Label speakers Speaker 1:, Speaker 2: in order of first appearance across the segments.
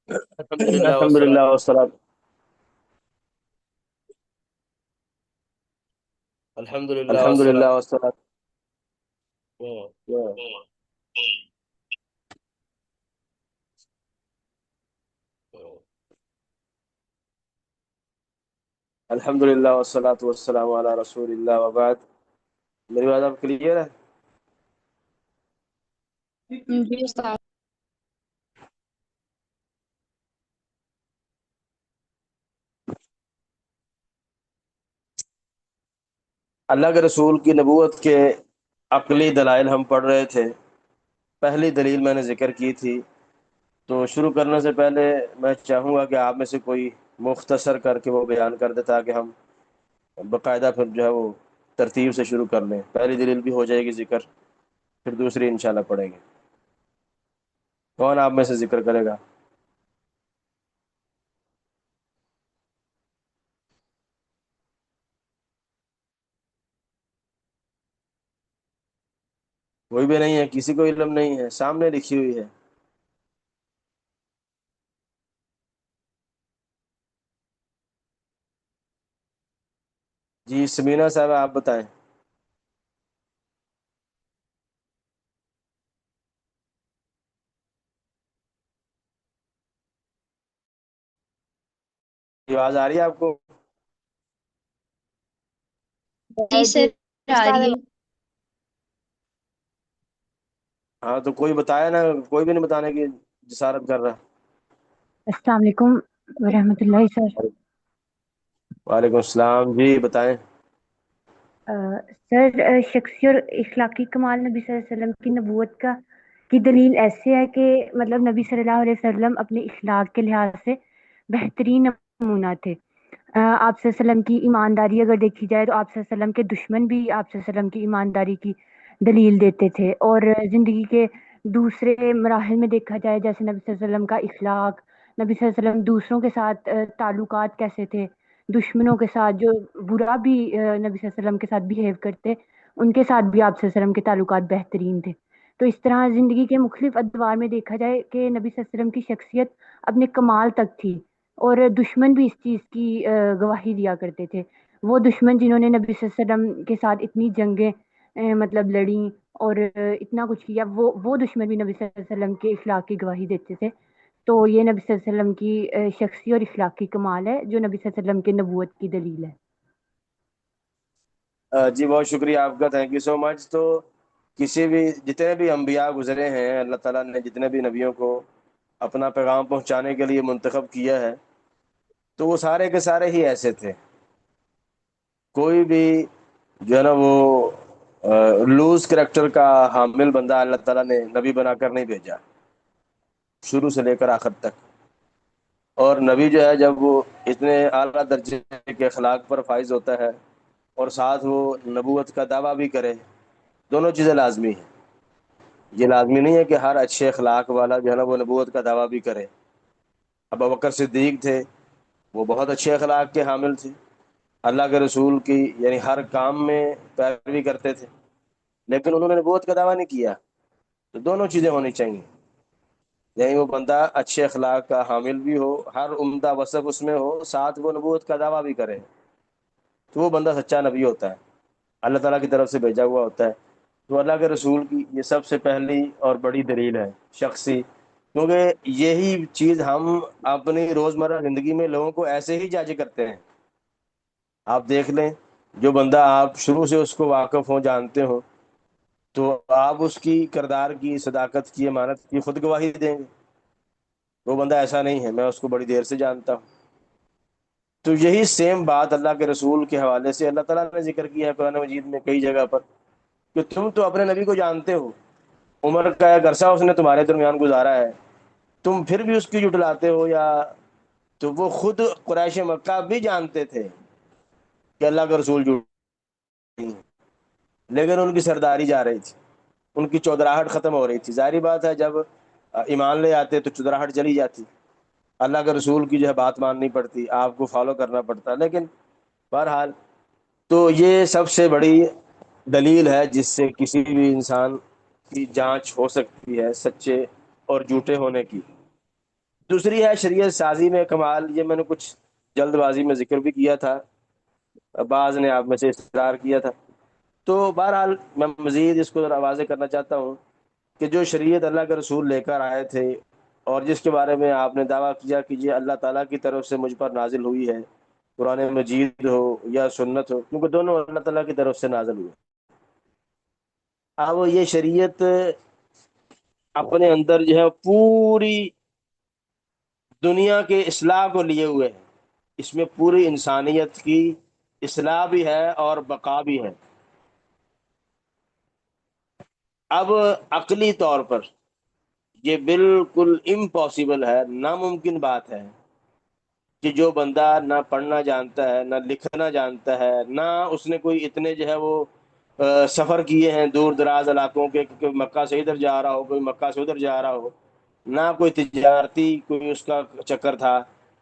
Speaker 1: الحمدللہ
Speaker 2: الحمدللہ
Speaker 1: والصلاة
Speaker 2: والصلاۃ
Speaker 1: الحمدللہ
Speaker 2: الحمدللہ
Speaker 1: والصلاة
Speaker 2: والصلاۃ
Speaker 1: ہوں، ہوں۔
Speaker 2: الحمدللہ والصلاۃ والسلام علی رسول اللہ وبعد۔ میری بات آپ کلیئر ہے؟
Speaker 3: جی استاد۔
Speaker 2: اللہ کے رسول کی نبوت کے عقلی دلائل ہم پڑھ رہے تھے۔ پہلی دلیل میں نے ذکر کی تھی، تو شروع کرنے سے پہلے میں چاہوں گا کہ آپ میں سے کوئی مختصر کر کے وہ بیان کر دے، تاکہ ہم باقاعدہ پھر جو ہے وہ ترتیب سے شروع کر لیں۔ پہلی دلیل بھی ہو جائے گی ذکر، پھر دوسری انشاءاللہ پڑھیں گے۔ کون آپ میں سے ذکر کرے گا؟ کوئی بھی نہیں ہے؟ کسی کو علم نہیں ہے؟ سامنے لکھی ہوئی ہے۔ جی سمینہ صاحب آپ بتائیں۔ آواز آ رہی ہے آپ کو؟
Speaker 3: جی سر، آ
Speaker 4: استاد
Speaker 3: رہی ہے۔
Speaker 2: ہاں تو کوئی بتایا نا، کوئی بھی نہیں بتانے کی جسارت کر رہا۔
Speaker 4: السلام علیکم ورحمۃ اللہ سر۔
Speaker 2: وعلیکم السلام، جی بتائیں۔
Speaker 4: سر، شخصی اور اخلاقی کمال نبی صلی اللہ علیہ وسلم کی نبوت کی دلیل ایسے ہے کہ مطلب نبی صلی اللہ علیہ وسلم اپنے اخلاق کے لحاظ سے بہترین نمونہ تھے۔ آپ صلی اللہ علیہ وسلم کی ایمانداری اگر دیکھی جائے تو آپ صلی اللہ علیہ وسلم کے دشمن بھی آپ صلی اللہ علیہ وسلم کی ایمانداری کی دلیل دیتے تھے، اور زندگی کے دوسرے مراحل میں دیکھا جائے جیسے نبی صلی اللہ علیہ وسلم کا اخلاق، نبی صلی اللہ علیہ وسلم دوسروں کے ساتھ تعلقات کیسے تھے، دشمنوں کے ساتھ جو برا بھی نبی صلی اللہ علیہ وسلم کے ساتھ بیہیو کرتے، ان کے ساتھ بھی آپ صلی اللہ علیہ وسلم کے تعلقات بہترین تھے۔ تو اس طرح زندگی کے مختلف ادوار میں دیکھا جائے کہ نبی صلی اللہ علیہ وسلم کی شخصیت اپنے کمال تک تھی، اور دشمن بھی اس چیز کی گواہی دیا کرتے تھے۔ وہ دشمن جنہوں نے نبی صلی اللہ علیہ وسلم کے ساتھ اتنی جنگیں مطلب لڑیں اور اتنا کچھ کیا، وہ دشمن بھی نبی صلی اللہ علیہ وسلم کے اخلاق کی گواہی دیتے تھے۔ تو یہ نبی صلی اللہ علیہ وسلم کی شخصی اور اخلاقی کمال ہے جو نبی صلی اللہ علیہ وسلم کی نبوت کی دلیل ہے۔
Speaker 2: جی بہت شکریہ آپ کا، تھینک یو سو مچ۔ تو کسی بھی جتنے بھی انبیاء گزرے ہیں، اللہ تعالیٰ نے جتنے بھی نبیوں کو اپنا پیغام پہنچانے کے لیے منتخب کیا ہے، تو وہ سارے کے سارے ہی ایسے تھے۔ کوئی بھی جو ہے نا وہ لوز کریکٹر کا حامل بندہ اللہ تعالیٰ نے نبی بنا کر نہیں بھیجا، شروع سے لے کر آخر تک۔ اور نبی جو ہے جب وہ اتنے اعلیٰ درجے کے اخلاق پر فائز ہوتا ہے اور ساتھ وہ نبوت کا دعویٰ بھی کرے، دونوں چیزیں لازمی ہیں۔ یہ لازمی نہیں ہے کہ ہر اچھے اخلاق والا جو ہے نا وہ نبوت کا دعویٰ بھی کرے۔ ابو بکر صدیق تھے، وہ بہت اچھے اخلاق کے حامل تھے، اللہ کے رسول کی یعنی ہر کام میں پیروی کرتے تھے، لیکن انہوں نے نبوت کا دعویٰ نہیں کیا۔ تو دونوں چیزیں ہونی چاہیے، یعنی وہ بندہ اچھے اخلاق کا حامل بھی ہو، ہر عمدہ وصف اس میں ہو، ساتھ وہ نبوت کا دعویٰ بھی کرے، تو وہ بندہ سچا نبی ہوتا ہے، اللہ تعالیٰ کی طرف سے بھیجا ہوا ہوتا ہے۔ تو اللہ کے رسول کی یہ سب سے پہلی اور بڑی دلیل ہے، شخصی، کیونکہ یہی چیز ہم اپنی روزمرہ زندگی میں لوگوں کو ایسے ہی جج کرتے ہیں۔ آپ دیکھ لیں، جو بندہ آپ شروع سے اس کو واقف ہوں، جانتے ہوں، تو آپ اس کی کردار کی، صداقت کی، امانت کی خود گواہی دیں گے۔ وہ بندہ ایسا نہیں ہے، میں اس کو بڑی دیر سے جانتا ہوں۔ تو یہی سیم بات اللہ کے رسول کے حوالے سے اللہ تعالیٰ نے ذکر کیا ہے قرآن مجید میں کئی جگہ پر، کہ تم تو اپنے نبی کو جانتے ہو، عمر کا ایک عرصہ اس نے تمہارے درمیان گزارا ہے، تم پھر بھی اس کی جھٹلاتے ہو، یا تو وہ خود قریش مکہ بھی جانتے تھے کہ اللہ کا رسول جھوٹ نہیں ہے، لیکن ان کی سرداری جا رہی تھی، ان کی چودراہٹ ختم ہو رہی تھی۔ ظاہری بات ہے جب ایمان لے آتے تو چودراہٹ چلی جاتی، اللہ کے رسول کی جو ہے بات ماننی پڑتی، آپ کو فالو کرنا پڑتا۔ لیکن بہرحال، تو یہ سب سے بڑی دلیل ہے جس سے کسی بھی انسان کی جانچ ہو سکتی ہے سچے اور جھوٹے ہونے کی۔ دوسری ہے شریعت سازی میں کمال، یہ میں نے کچھ جلد بازی میں ذکر بھی کیا تھا، بعض نے آپ میں سے اصرار کیا تھا۔ تو بہرحال میں مزید اس کو ذرا واضح کرنا چاہتا ہوں کہ جو شریعت اللہ کے رسول لے کر آئے تھے اور جس کے بارے میں آپ نے دعویٰ کیا کہ یہ اللہ تعالیٰ کی طرف سے مجھ پر نازل ہوئی ہے، قرآن مجید ہو یا سنت ہو، کیونکہ دونوں اللہ تعالیٰ کی طرف سے نازل ہوئے، اب یہ شریعت اپنے اندر جو ہے پوری دنیا کے اصلاح کو لیے ہوئے ہے، اس میں پوری انسانیت کی اصلاح بھی ہے اور بقا بھی ہے۔ اب عقلی طور پر یہ بالکل امپاسبل ہے، ناممکن بات ہے کہ جو بندہ نہ پڑھنا جانتا ہے، نہ لکھنا جانتا ہے، نہ اس نے کوئی اتنے جو ہے وہ سفر کیے ہیں دور دراز علاقوں کے، کہ مکہ سے ادھر جا رہا ہو، کوئی مکہ سے ادھر جا رہا ہو، نہ کوئی تجارتی کوئی اس کا چکر تھا،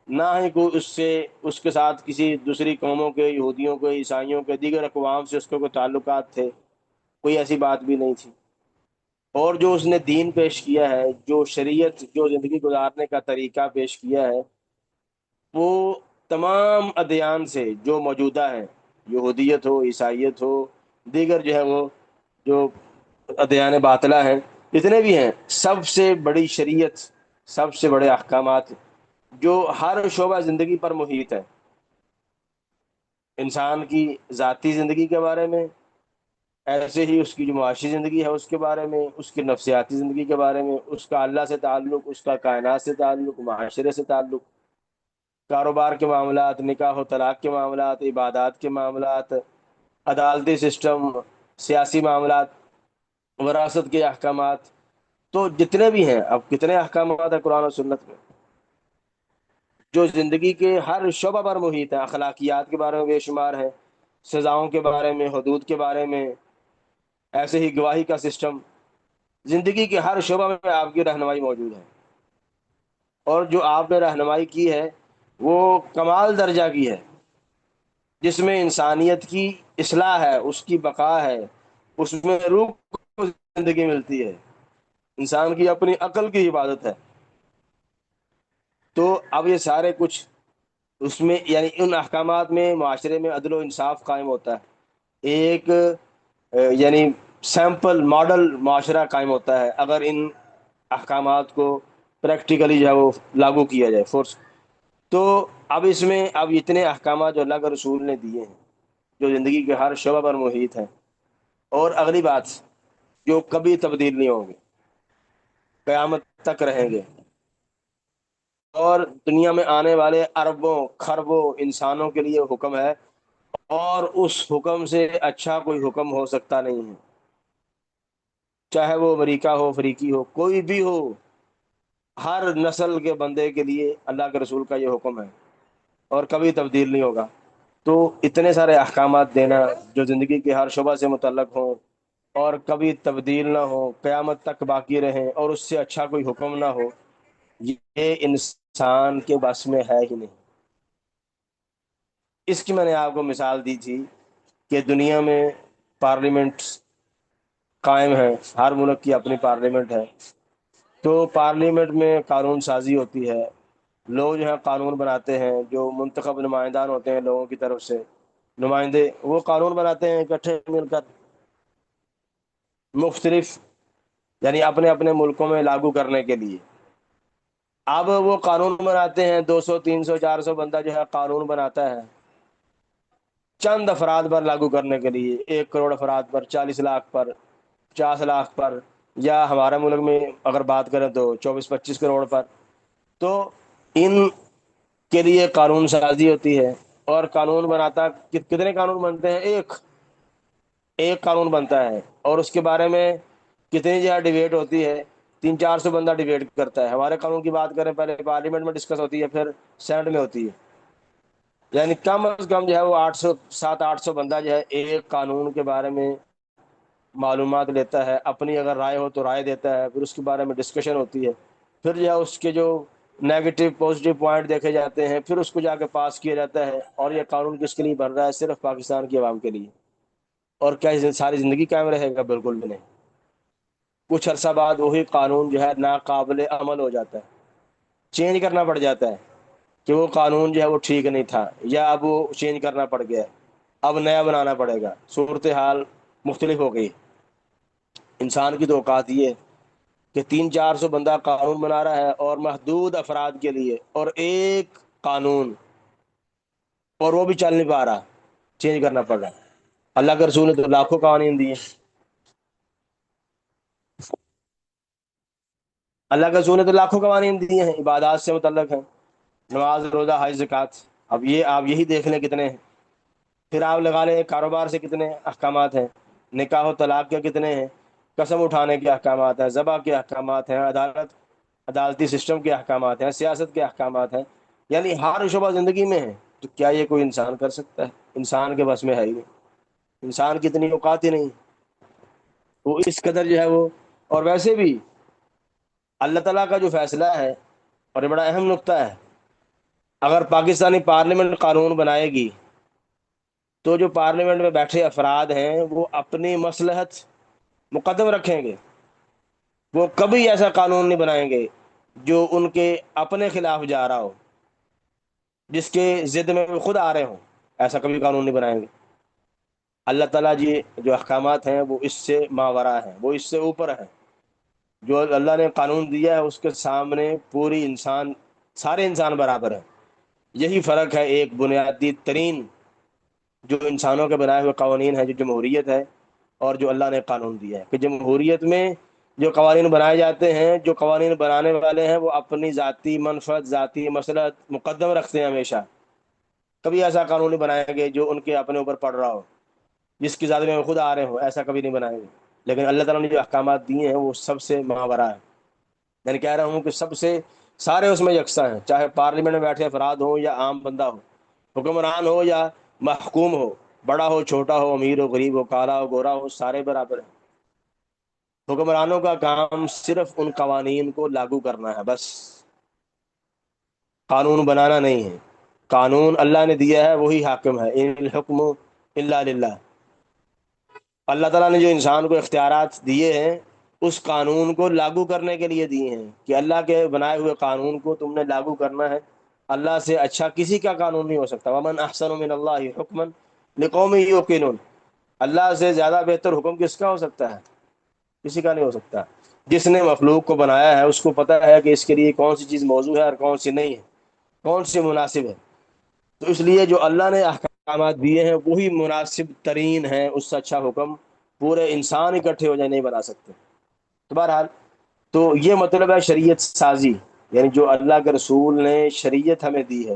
Speaker 2: نہ ہی کوئی اس کے ساتھ کسی دوسری قوموں کے، یہودیوں کے، عیسائیوں کے، دیگر اقوام سے اس کے کوئی تعلقات تھے، کوئی ایسی بات بھی نہیں تھی۔ اور جو اس نے دین پیش کیا ہے، جو شریعت، جو زندگی گزارنے کا طریقہ پیش کیا ہے، وہ تمام ادیان سے جو موجودہ ہیں، یہودیت ہو، عیسائیت ہو، دیگر جو ہے وہ جو ادیان باطلہ ہیں، جتنے بھی ہیں، سب سے بڑی شریعت، سب سے بڑے احکامات جو ہر شعبہ زندگی پر محیط ہے، انسان کی ذاتی زندگی کے بارے میں، ایسے ہی اس کی جو معاشی زندگی ہے اس کے بارے میں، اس کی نفسیاتی زندگی کے بارے میں، اس کا اللہ سے تعلق، اس کا کائنات سے تعلق، معاشرے سے تعلق، کاروبار کے معاملات، نکاح و طلاق کے معاملات، عبادات کے معاملات، عدالتی سسٹم، سیاسی معاملات، وراثت کے احکامات، تو جتنے بھی ہیں، اب کتنے احکامات ہیں قرآن و سنت میں جو زندگی کے ہر شعبہ پر محیط ہے، اخلاقیات کے بارے میں بے شمار ہے، سزاؤں کے بارے میں، حدود کے بارے میں، ایسے ہی گواہی کا سسٹم، زندگی کے ہر شعبہ میں آپ کی رہنمائی موجود ہے، اور جو آپ نے رہنمائی کی ہے وہ کمال درجہ کی ہے، جس میں انسانیت کی اصلاح ہے، اس کی بقا ہے، اس میں روح کو زندگی ملتی ہے، انسان کی اپنی عقل کی عبادت ہے۔ تو اب یہ سارے کچھ اس میں، یعنی ان احکامات میں معاشرے میں عدل و انصاف قائم ہوتا ہے، ایک یعنی سیمپل ماڈل معاشرہ قائم ہوتا ہے اگر ان احکامات کو پریکٹیکلی جو ہے وہ لاگو کیا جائے فورس۔ تو اب اس میں اب اتنے احکامات جو اللہ کے رسول نے دیے ہیں جو زندگی کے ہر شعبہ پر محیط ہیں، اور اگلی بات جو کبھی تبدیل نہیں ہوں گے، قیامت تک رہیں گے، اور دنیا میں آنے والے اربوں خربوں انسانوں کے لیے حکم ہے، اور اس حکم سے اچھا کوئی حکم ہو سکتا نہیں ہے، چاہے وہ امریکہ ہو، افریقی ہو، کوئی بھی ہو، ہر نسل کے بندے کے لیے اللہ کے رسول کا یہ حکم ہے اور کبھی تبدیل نہیں ہوگا۔ تو اتنے سارے احکامات دینا جو زندگی کے ہر شعبہ سے متعلق ہوں اور کبھی تبدیل نہ ہو، قیامت تک باقی رہیں، اور اس سے اچھا کوئی حکم نہ ہو، یہ انسان کے بس میں ہے ہی نہیں۔ اس کی میں نے آپ کو مثال دی تھی کہ دنیا میں پارلیمنٹ قائم ہے، ہر ملک کی اپنی پارلیمنٹ ہے، تو پارلیمنٹ میں قانون سازی ہوتی ہے، لوگ جو ہے قانون بناتے ہیں، جو منتخب نمائندان ہوتے ہیں لوگوں کی طرف سے، نمائندے، وہ قانون بناتے ہیں اکٹھے مل کر، مختلف یعنی اپنے اپنے ملکوں میں لاگو کرنے کے لیے۔ اب وہ قانون بناتے ہیں، 200 300 400 بندہ جو ہے قانون بناتا ہے چند افراد پر لاگو کرنے کے لیے، 1 کروڑ افراد پر، 40 لاکھ پر، 50 لاکھ پر، یا ہمارے ملک میں اگر بات کریں تو 24 25 کروڑ پر۔ تو ان کے لیے قانون سازی ہوتی ہے، اور قانون بناتا کتنے قانون بنتے ہیں؟ ایک قانون بنتا ہے، اور اس کے بارے میں کتنی جگہ ڈیبیٹ ہوتی ہے، 300 400 بندہ ڈیبیٹ کرتا ہے۔ ہمارے قانون کی بات کریں، پہلے پارلیمنٹ میں ڈسکس ہوتی ہے، پھر سینٹ میں ہوتی ہے، یعنی کم از کم جو ہے وہ 800 700 800 بندہ جو ہے ایک قانون کے بارے میں معلومات لیتا ہے، اپنی اگر رائے ہو تو رائے دیتا ہے، پھر اس کے بارے میں ڈسکشن ہوتی ہے، پھر جو ہے اس کے جو نیگیٹو پازیٹیو پوائنٹ دیکھے جاتے ہیں، پھر اس کو جا کے پاس کیا جاتا ہے، اور یہ قانون کس کے لیے بن رہا ہے؟ صرف پاکستان کی عوام کے لیے۔ اور کیا ساری زندگی قائم رہے گا؟ بالکل بھی نہیں۔ کچھ عرصہ بعد وہی قانون جو ہے ناقابل عمل ہو جاتا ہے، چینج کرنا پڑ جاتا ہے کہ وہ قانون جو ہے وہ ٹھیک نہیں تھا، یا اب وہ چینج کرنا پڑ گیا، اب نیا بنانا پڑے گا، صورتحال مختلف ہو گئی۔ انسان کی تو اوقات یہ ہے کہ 300-400 بندہ قانون بنا رہا ہے، اور محدود افراد کے لیے، اور ایک قانون، اور وہ بھی چل نہیں پا رہا، چینج کرنا پڑ رہا ہے۔ اللہ کے رسول نے تو لاکھوں قوانین دیے، اللہ کے رسول نے تو لاکھوں قوانین دیے ہیں، عبادات سے متعلق ہیں، نماز، روزہ، حج، زکوٰۃ۔ اب یہ آپ یہی دیکھ لیں کتنے ہیں۔ پھر آپ لگا لیں کاروبار سے کتنے احکامات ہیں، نکاح و طلاق کے کتنے ہیں، قسم اٹھانے کے احکامات ہیں، ذبح کے احکامات ہیں، عدالتی سسٹم کے احکامات ہیں، سیاست کے احکامات ہیں، یعنی ہر شعبہ زندگی میں ہے۔ تو کیا یہ کوئی انسان کر سکتا ہے؟ انسان کے بس میں ہے ہی نہیں، انسان کی اتنی اوقات ہی نہیں، وہ اس قدر جو ہے وہ۔ اور ویسے بھی اللہ تعالیٰ کا جو فیصلہ ہے، اور یہ بڑا اہم نقطہ ہے، اگر پاکستانی پارلیمنٹ قانون بنائے گی تو جو پارلیمنٹ میں بیٹھے افراد ہیں وہ اپنی مصلحت مقدم رکھیں گے، وہ کبھی ایسا قانون نہیں بنائیں گے جو ان کے اپنے خلاف جا رہا ہو، جس کے ضد میں وہ خود آ رہے ہوں، ایسا کبھی قانون نہیں بنائیں گے۔ اللہ تعالیٰ جی جو احکامات ہیں وہ اس سے ماوراء ہیں، وہ اس سے اوپر ہیں۔ جو اللہ نے قانون دیا ہے اس کے سامنے پوری انسان، سارے انسان برابر ہیں۔ یہی فرق ہے ایک بنیادی ترین جو انسانوں کے بنائے ہوئے قوانین ہیں، جو جمہوریت ہے، اور جو اللہ نے قانون دیا ہے، کہ جمہوریت میں جو قوانین بنائے جاتے ہیں، جو قوانین بنانے والے ہیں وہ اپنی ذاتی منفعت، ذاتی مصلحت مقدم رکھتے ہیں ہمیشہ، کبھی ایسا قانون نہیں بنائیں گے جو ان کے اپنے اوپر پڑ رہا ہو، جس کی ذات میں وہ خود آ رہے ہوں، ایسا کبھی نہیں بنائیں گے۔ لیکن اللہ تعالیٰ نے جو احکامات دیے ہیں وہ سب سے ماوراء ہے۔ میں کہہ رہا ہوں کہ سب سے، سارے اس میں یکساں ہیں، چاہے پارلیمنٹ میں بیٹھے افراد ہوں یا عام بندہ ہو، حکمران ہو یا محکوم ہو، بڑا ہو چھوٹا ہو، امیر ہو غریب ہو، کالا ہو گورا ہو، سارے برابر ہیں۔ حکمرانوں کا کام صرف ان قوانین کو لاگو کرنا ہے، بس، قانون بنانا نہیں ہے۔ قانون اللہ نے دیا ہے، وہی حاکم ہے، ان الحکم الا للہ۔ اللہ تعالیٰ نے جو انسان کو اختیارات دیے ہیں اس قانون کو لاگو کرنے کے لیے دیے ہیں، کہ اللہ کے بنائے ہوئے قانون کو تم نے لاگو کرنا ہے۔ اللہ سے اچھا کسی کا قانون نہیں ہو سکتا۔ ومن احسن من اللہ حکما لقوم یوقنون، اللہ سے زیادہ بہتر حکم کس کا ہو سکتا ہے؟ کسی کا نہیں ہو سکتا۔ جس نے مخلوق کو بنایا ہے اس کو پتہ ہے کہ اس کے لیے کون سی چیز موزوں ہے اور کون سی نہیں ہے، کون سی مناسب ہے۔ تو اس لیے جو اللہ نے احکامات دیے ہیں وہی مناسب ترین ہیں، اس سے اچھا حکم پورے انسان اکٹھے ہو جائے نہیں بنا سکتے۔ تو بہرحال، تو یہ مطلب ہے شریعت سازی، یعنی جو اللہ کے رسول نے شریعت ہمیں دی ہے،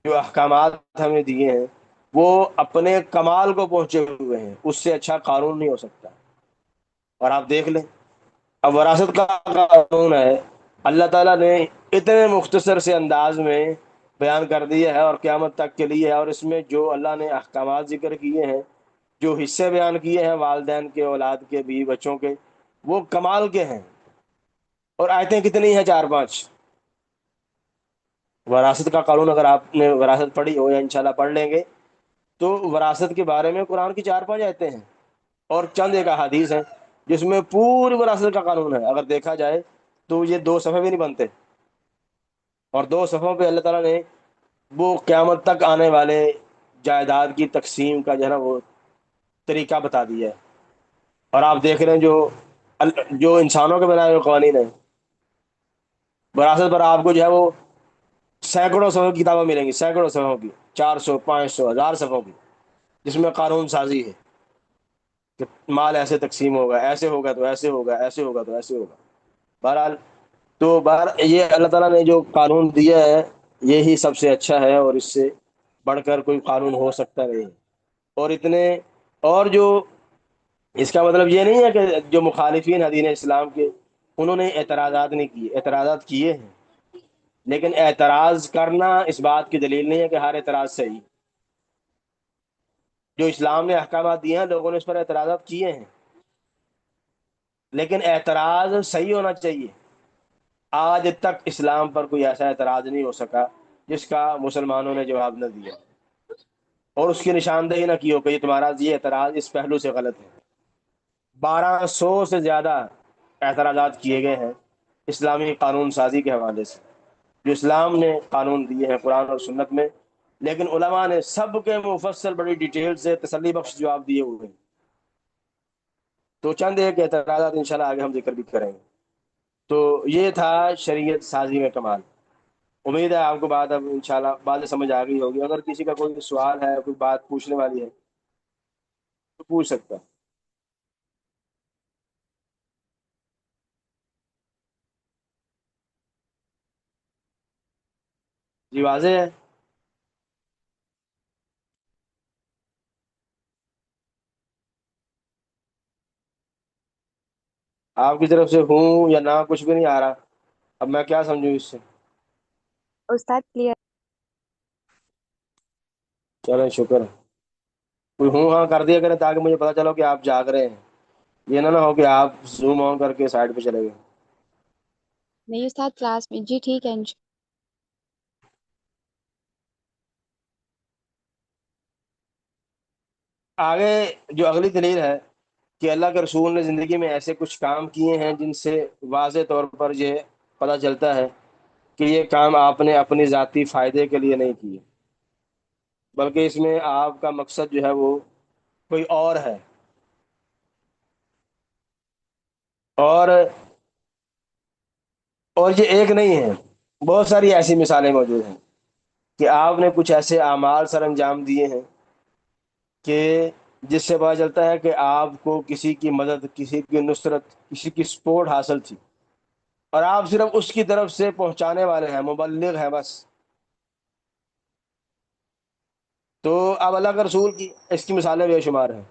Speaker 2: جو احکامات ہمیں دیے ہیں وہ اپنے کمال کو پہنچے ہوئے ہیں، اس سے اچھا قانون نہیں ہو سکتا۔ اور آپ دیکھ لیں، اب وراثت کا قانون ہے، اللہ تعالیٰ نے اتنے مختصر سے انداز میں بیان کر دیا ہے اور قیامت تک کے لیے ہے، اور اس میں جو اللہ نے احکامات ذکر کیے ہیں، جو حصے بیان کیے ہیں والدین کے، اولاد کے، بیوی بچوں کے، وہ کمال کے ہیں۔ اور آیتیں کتنی ہیں؟ 4-5۔ وراثت کا قانون اگر آپ نے وراثت پڑھی ہو یا انشاءاللہ پڑھ لیں گے تو وراثت کے بارے میں قرآن کی 4-5 آیتیں ہیں، اور چند ایک احادیث ہیں جس میں پوری وراثت کا قانون ہے۔ اگر دیکھا جائے تو یہ 2 صفحے بھی نہیں بنتے، اور 2 صفحوں پہ اللہ تعالیٰ نے وہ قیامت تک آنے والے جائیداد کی تقسیم کا جو ہے نا وہ طریقہ بتا دیا ہے۔ اور آپ دیکھ رہے ہیں جو انسانوں کے بنائے ہوئے قوانین ہیں، وراثت پر آپ کو جو ہے وہ سینکڑوں صفحوں کی کتابیں ملیں گی، سینکڑوں صفحوں کی، 400، 500، 1000 صفحوں کی، جس میں قانون سازی ہے کہ مال ایسے تقسیم ہوگا، ایسے ہوگا تو ایسے ہوگا، ایسے ہوگا تو ایسے ہوگا۔ بہرحال، تو یہ اللہ تعالیٰ نے جو قانون دیا ہے یہی سب سے اچھا ہے، اور اس سے بڑھ کر کوئی قانون ہو سکتا نہیں۔ اور اتنے، اور جو اس کا مطلب یہ نہیں ہے کہ جو مخالفین ہیں دین اسلام کے انہوں نے اعتراضات نہیں کیے، اعتراضات کیے ہیں، لیکن اعتراض کرنا اس بات کی دلیل نہیں ہے کہ ہر اعتراض صحیح۔ جو اسلام نے احکامات دیے ہیں لوگوں نے اس پر اعتراضات کیے ہیں، لیکن اعتراض صحیح ہونا چاہیے۔ آج تک اسلام پر کوئی ایسا اعتراض نہیں ہو سکا جس کا مسلمانوں نے جواب نہ دیا اور اس کی نشاندہی نہ کی ہو کہ یہ تمہارا یہ اعتراض اس پہلو سے غلط ہے۔ 1200 سے زیادہ اعتراضات کیے گئے ہیں، اسلامی قانون سازی کے حوالے سے، جو اسلام نے قانون دیے ہیں قرآن اور سنت میں، لیکن علماء نے سب کے مفصل بڑی ڈیٹیل سے تسلی بخش جواب دیے ہوئے ہیں۔ تو چند ایک اعتراضات انشاءاللہ آگے ہم ذکر بھی کریں گے۔ تو یہ تھا شریعت سازی میں کمال۔ امید ہے آپ کو بات اب انشاءاللہ بات سمجھ آ گئی ہوگی۔ اگر کسی کا کوئی سوال ہے، کوئی بات پوچھنے والی ہے تو پوچھ سکتا ہے۔ جی واضح ہے؟ آپ کی طرف سے ہوں یا نہ کچھ بھی نہیں آ رہا، اب میں کیا سمجھوں اس سے؟
Speaker 4: استاد کلیئر؟
Speaker 2: چلیں شکر ہے، کوئی ہوں ہاں کر دیا کریں تاکہ مجھے پتا چلو کہ آپ جاگ رہے ہیں، یہ نہ ہو کہ آپ زوم آن کر کے سائڈ پہ چلے گئے۔
Speaker 3: نہیں استاد کلاس میں، جی ٹھیک ہے
Speaker 2: آگے جو اگلی دلیل ہے کہ اللہ کے رسول نے زندگی میں ایسے کچھ کام کیے ہیں جن سے واضح طور پر یہ پتہ چلتا ہے کہ یہ کام آپ نے اپنی ذاتی فائدے کے لیے نہیں کیے، بلکہ اس میں آپ کا مقصد جو ہے وہ کوئی اور ہے۔ اور یہ ایک نہیں ہے، بہت ساری ایسی مثالیں موجود ہیں کہ آپ نے کچھ ایسے اعمال سر انجام دیے ہیں کہ جس سے پتہ چلتا ہے کہ آپ کو کسی کی مدد، کسی کی نصرت، کسی کی سپورٹ حاصل تھی، اور آپ صرف اس کی طرف سے پہنچانے والے ہیں، مبلغ ہیں بس۔ تو اب اللہ کا رسول کی اس کی مثالیں بے شمار ہیں،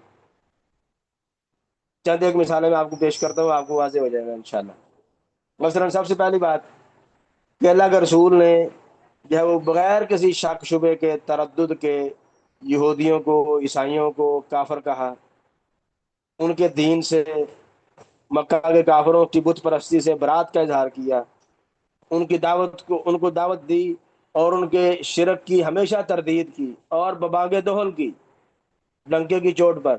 Speaker 2: چند ایک مثالیں میں آپ کو پیش کرتا ہوں، آپ کو واضح ہو جائے گا انشاءاللہ۔ مثلا سب سے پہلی بات کہ اللہ کے رسول نے جو ہے وہ بغیر کسی شک شبے کے، تردد کے یہودیوں کو، عیسائیوں کو کافر کہا، ان کے دین سے، مکہ کے کافروں کی بت پرستی سے برات کا اظہار کیا، ان کو دعوت دی، اور ان کے شرک کی ہمیشہ تردید کی، اور ببانگ دہل کی، ڈنکے کی چوٹ پر،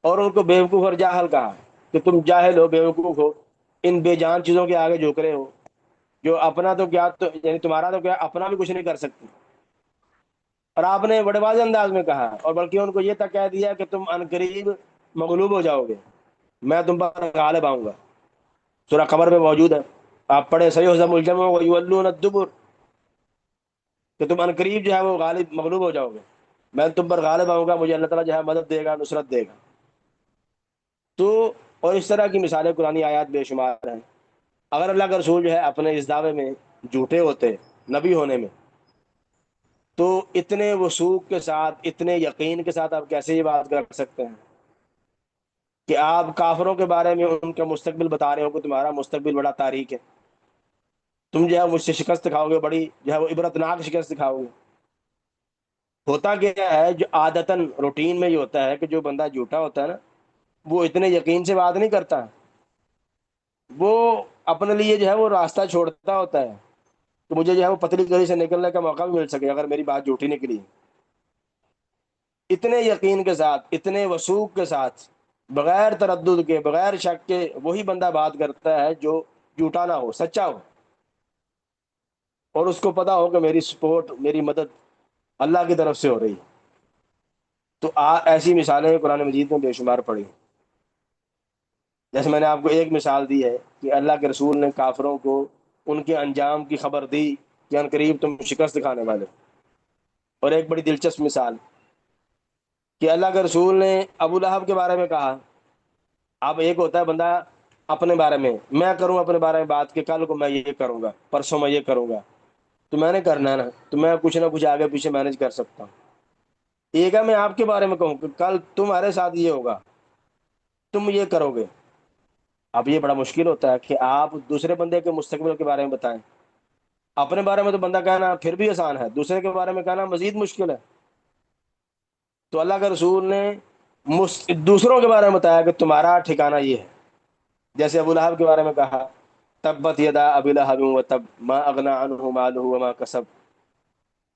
Speaker 2: اور ان کو بیوقوف اور جاہل کہا کہ تم جاہل ہو، بیوقوف ہو، ان بے جان چیزوں کے آگے جھک رہے ہو، جو اپنا تو کیا یعنی تمہارا تو کیا اپنا بھی کچھ نہیں کر سکتی۔ اور آپ نے بڑے واضح انداز میں کہا، اور بلکہ ان کو یہ تک کہہ دیا کہ تم عنقریب مغلوب ہو جاؤ گے، میں تم پر غالب آؤں گا۔ سورہ قمر میں موجود ہے، آپ پڑھے سیہزم الجمع ویولون الدبر، کہ تم عنقریب جو ہے وہ غالب مغلوب ہو جاؤ گے، میں تم پر غالب آؤں گا، مجھے اللہ تعالیٰ جو ہے مدد دے گا، نصرت دے گا۔ تو اور اس طرح کی مثالیں قرآنی آیات بے شمار ہیں۔ اگر اللہ کا رسول جو ہے اپنے اس دعوے میں جھوٹے ہوتے نبی ہونے میں، تو اتنے وثوق کے ساتھ، اتنے یقین کے ساتھ آپ کیسے یہ بات کر سکتے ہیں کہ آپ کافروں کے بارے میں ان کا مستقبل بتا رہے ہو کہ تمہارا مستقبل بڑا تاریک ہے، تم جو ہے مجھ سے شکست کھاؤ گے، بڑی جو ہے وہ عبرتناک شکست کھاؤ گے۔ ہوتا کیا ہے، جو عادتاً روٹین میں یہ ہوتا ہے کہ جو بندہ جھوٹا ہوتا ہے نا، وہ اتنے یقین سے بات نہیں کرتا، وہ اپنے لیے جو ہے وہ راستہ چھوڑتا ہوتا ہے کہ مجھے جو ہے وہ پتلی گلی سے نکلنے کا موقع بھی مل سکے اگر میری بات جھوٹی نکلی۔ اتنے یقین کے ساتھ، اتنے وثوق کے ساتھ، بغیر تردد کے، بغیر شک کے وہی بندہ بات کرتا ہے جو جھوٹا نہ ہو، سچا ہو، اور اس کو پتا ہو کہ میری سپورٹ، میری مدد اللہ کی طرف سے ہو رہی ہے۔ تو ایسی مثالیں قرآن مجید میں بے شمار پڑھی۔ جیسے میں نے آپ کو ایک مثال دی ہے کہ اللہ کے رسول نے کافروں کو ان کے انجام کی خبر دی کہ ان قریب تم شکست کھانے والے۔ اور ایک بڑی دلچسپ مثال کہ اللہ کے رسول نے ابو لہب کے بارے میں کہا۔ اب ایک ہوتا ہے بندہ اپنے بارے میں کروں اپنے بارے میں بات کہ کل کو میں یہ کروں گا، پرسوں میں یہ کروں گا، تو میں نے کرنا ہے نا، تو میں کچھ نہ کچھ آگے پیچھے مینج کر سکتا ہوں۔ ایک ہے میں آپ کے بارے میں کہوں کہ کل تمہارے ساتھ یہ ہوگا، تم یہ کرو گے۔ اب یہ بڑا مشکل ہوتا ہے کہ آپ دوسرے بندے کے مستقبل کے بارے میں بتائیں۔ اپنے بارے میں تو بندہ کہنا پھر بھی آسان ہے، دوسرے کے بارے میں کہنا مزید مشکل ہے۔ تو اللہ کے رسول نے دوسروں کے بارے میں بتایا کہ تمہارا ٹھکانہ یہ ہے۔ جیسے ابو لہب کے بارے میں کہا، تبت یدا ابی لہب وتب ما اغنی عنہ مالہ وما کسب۔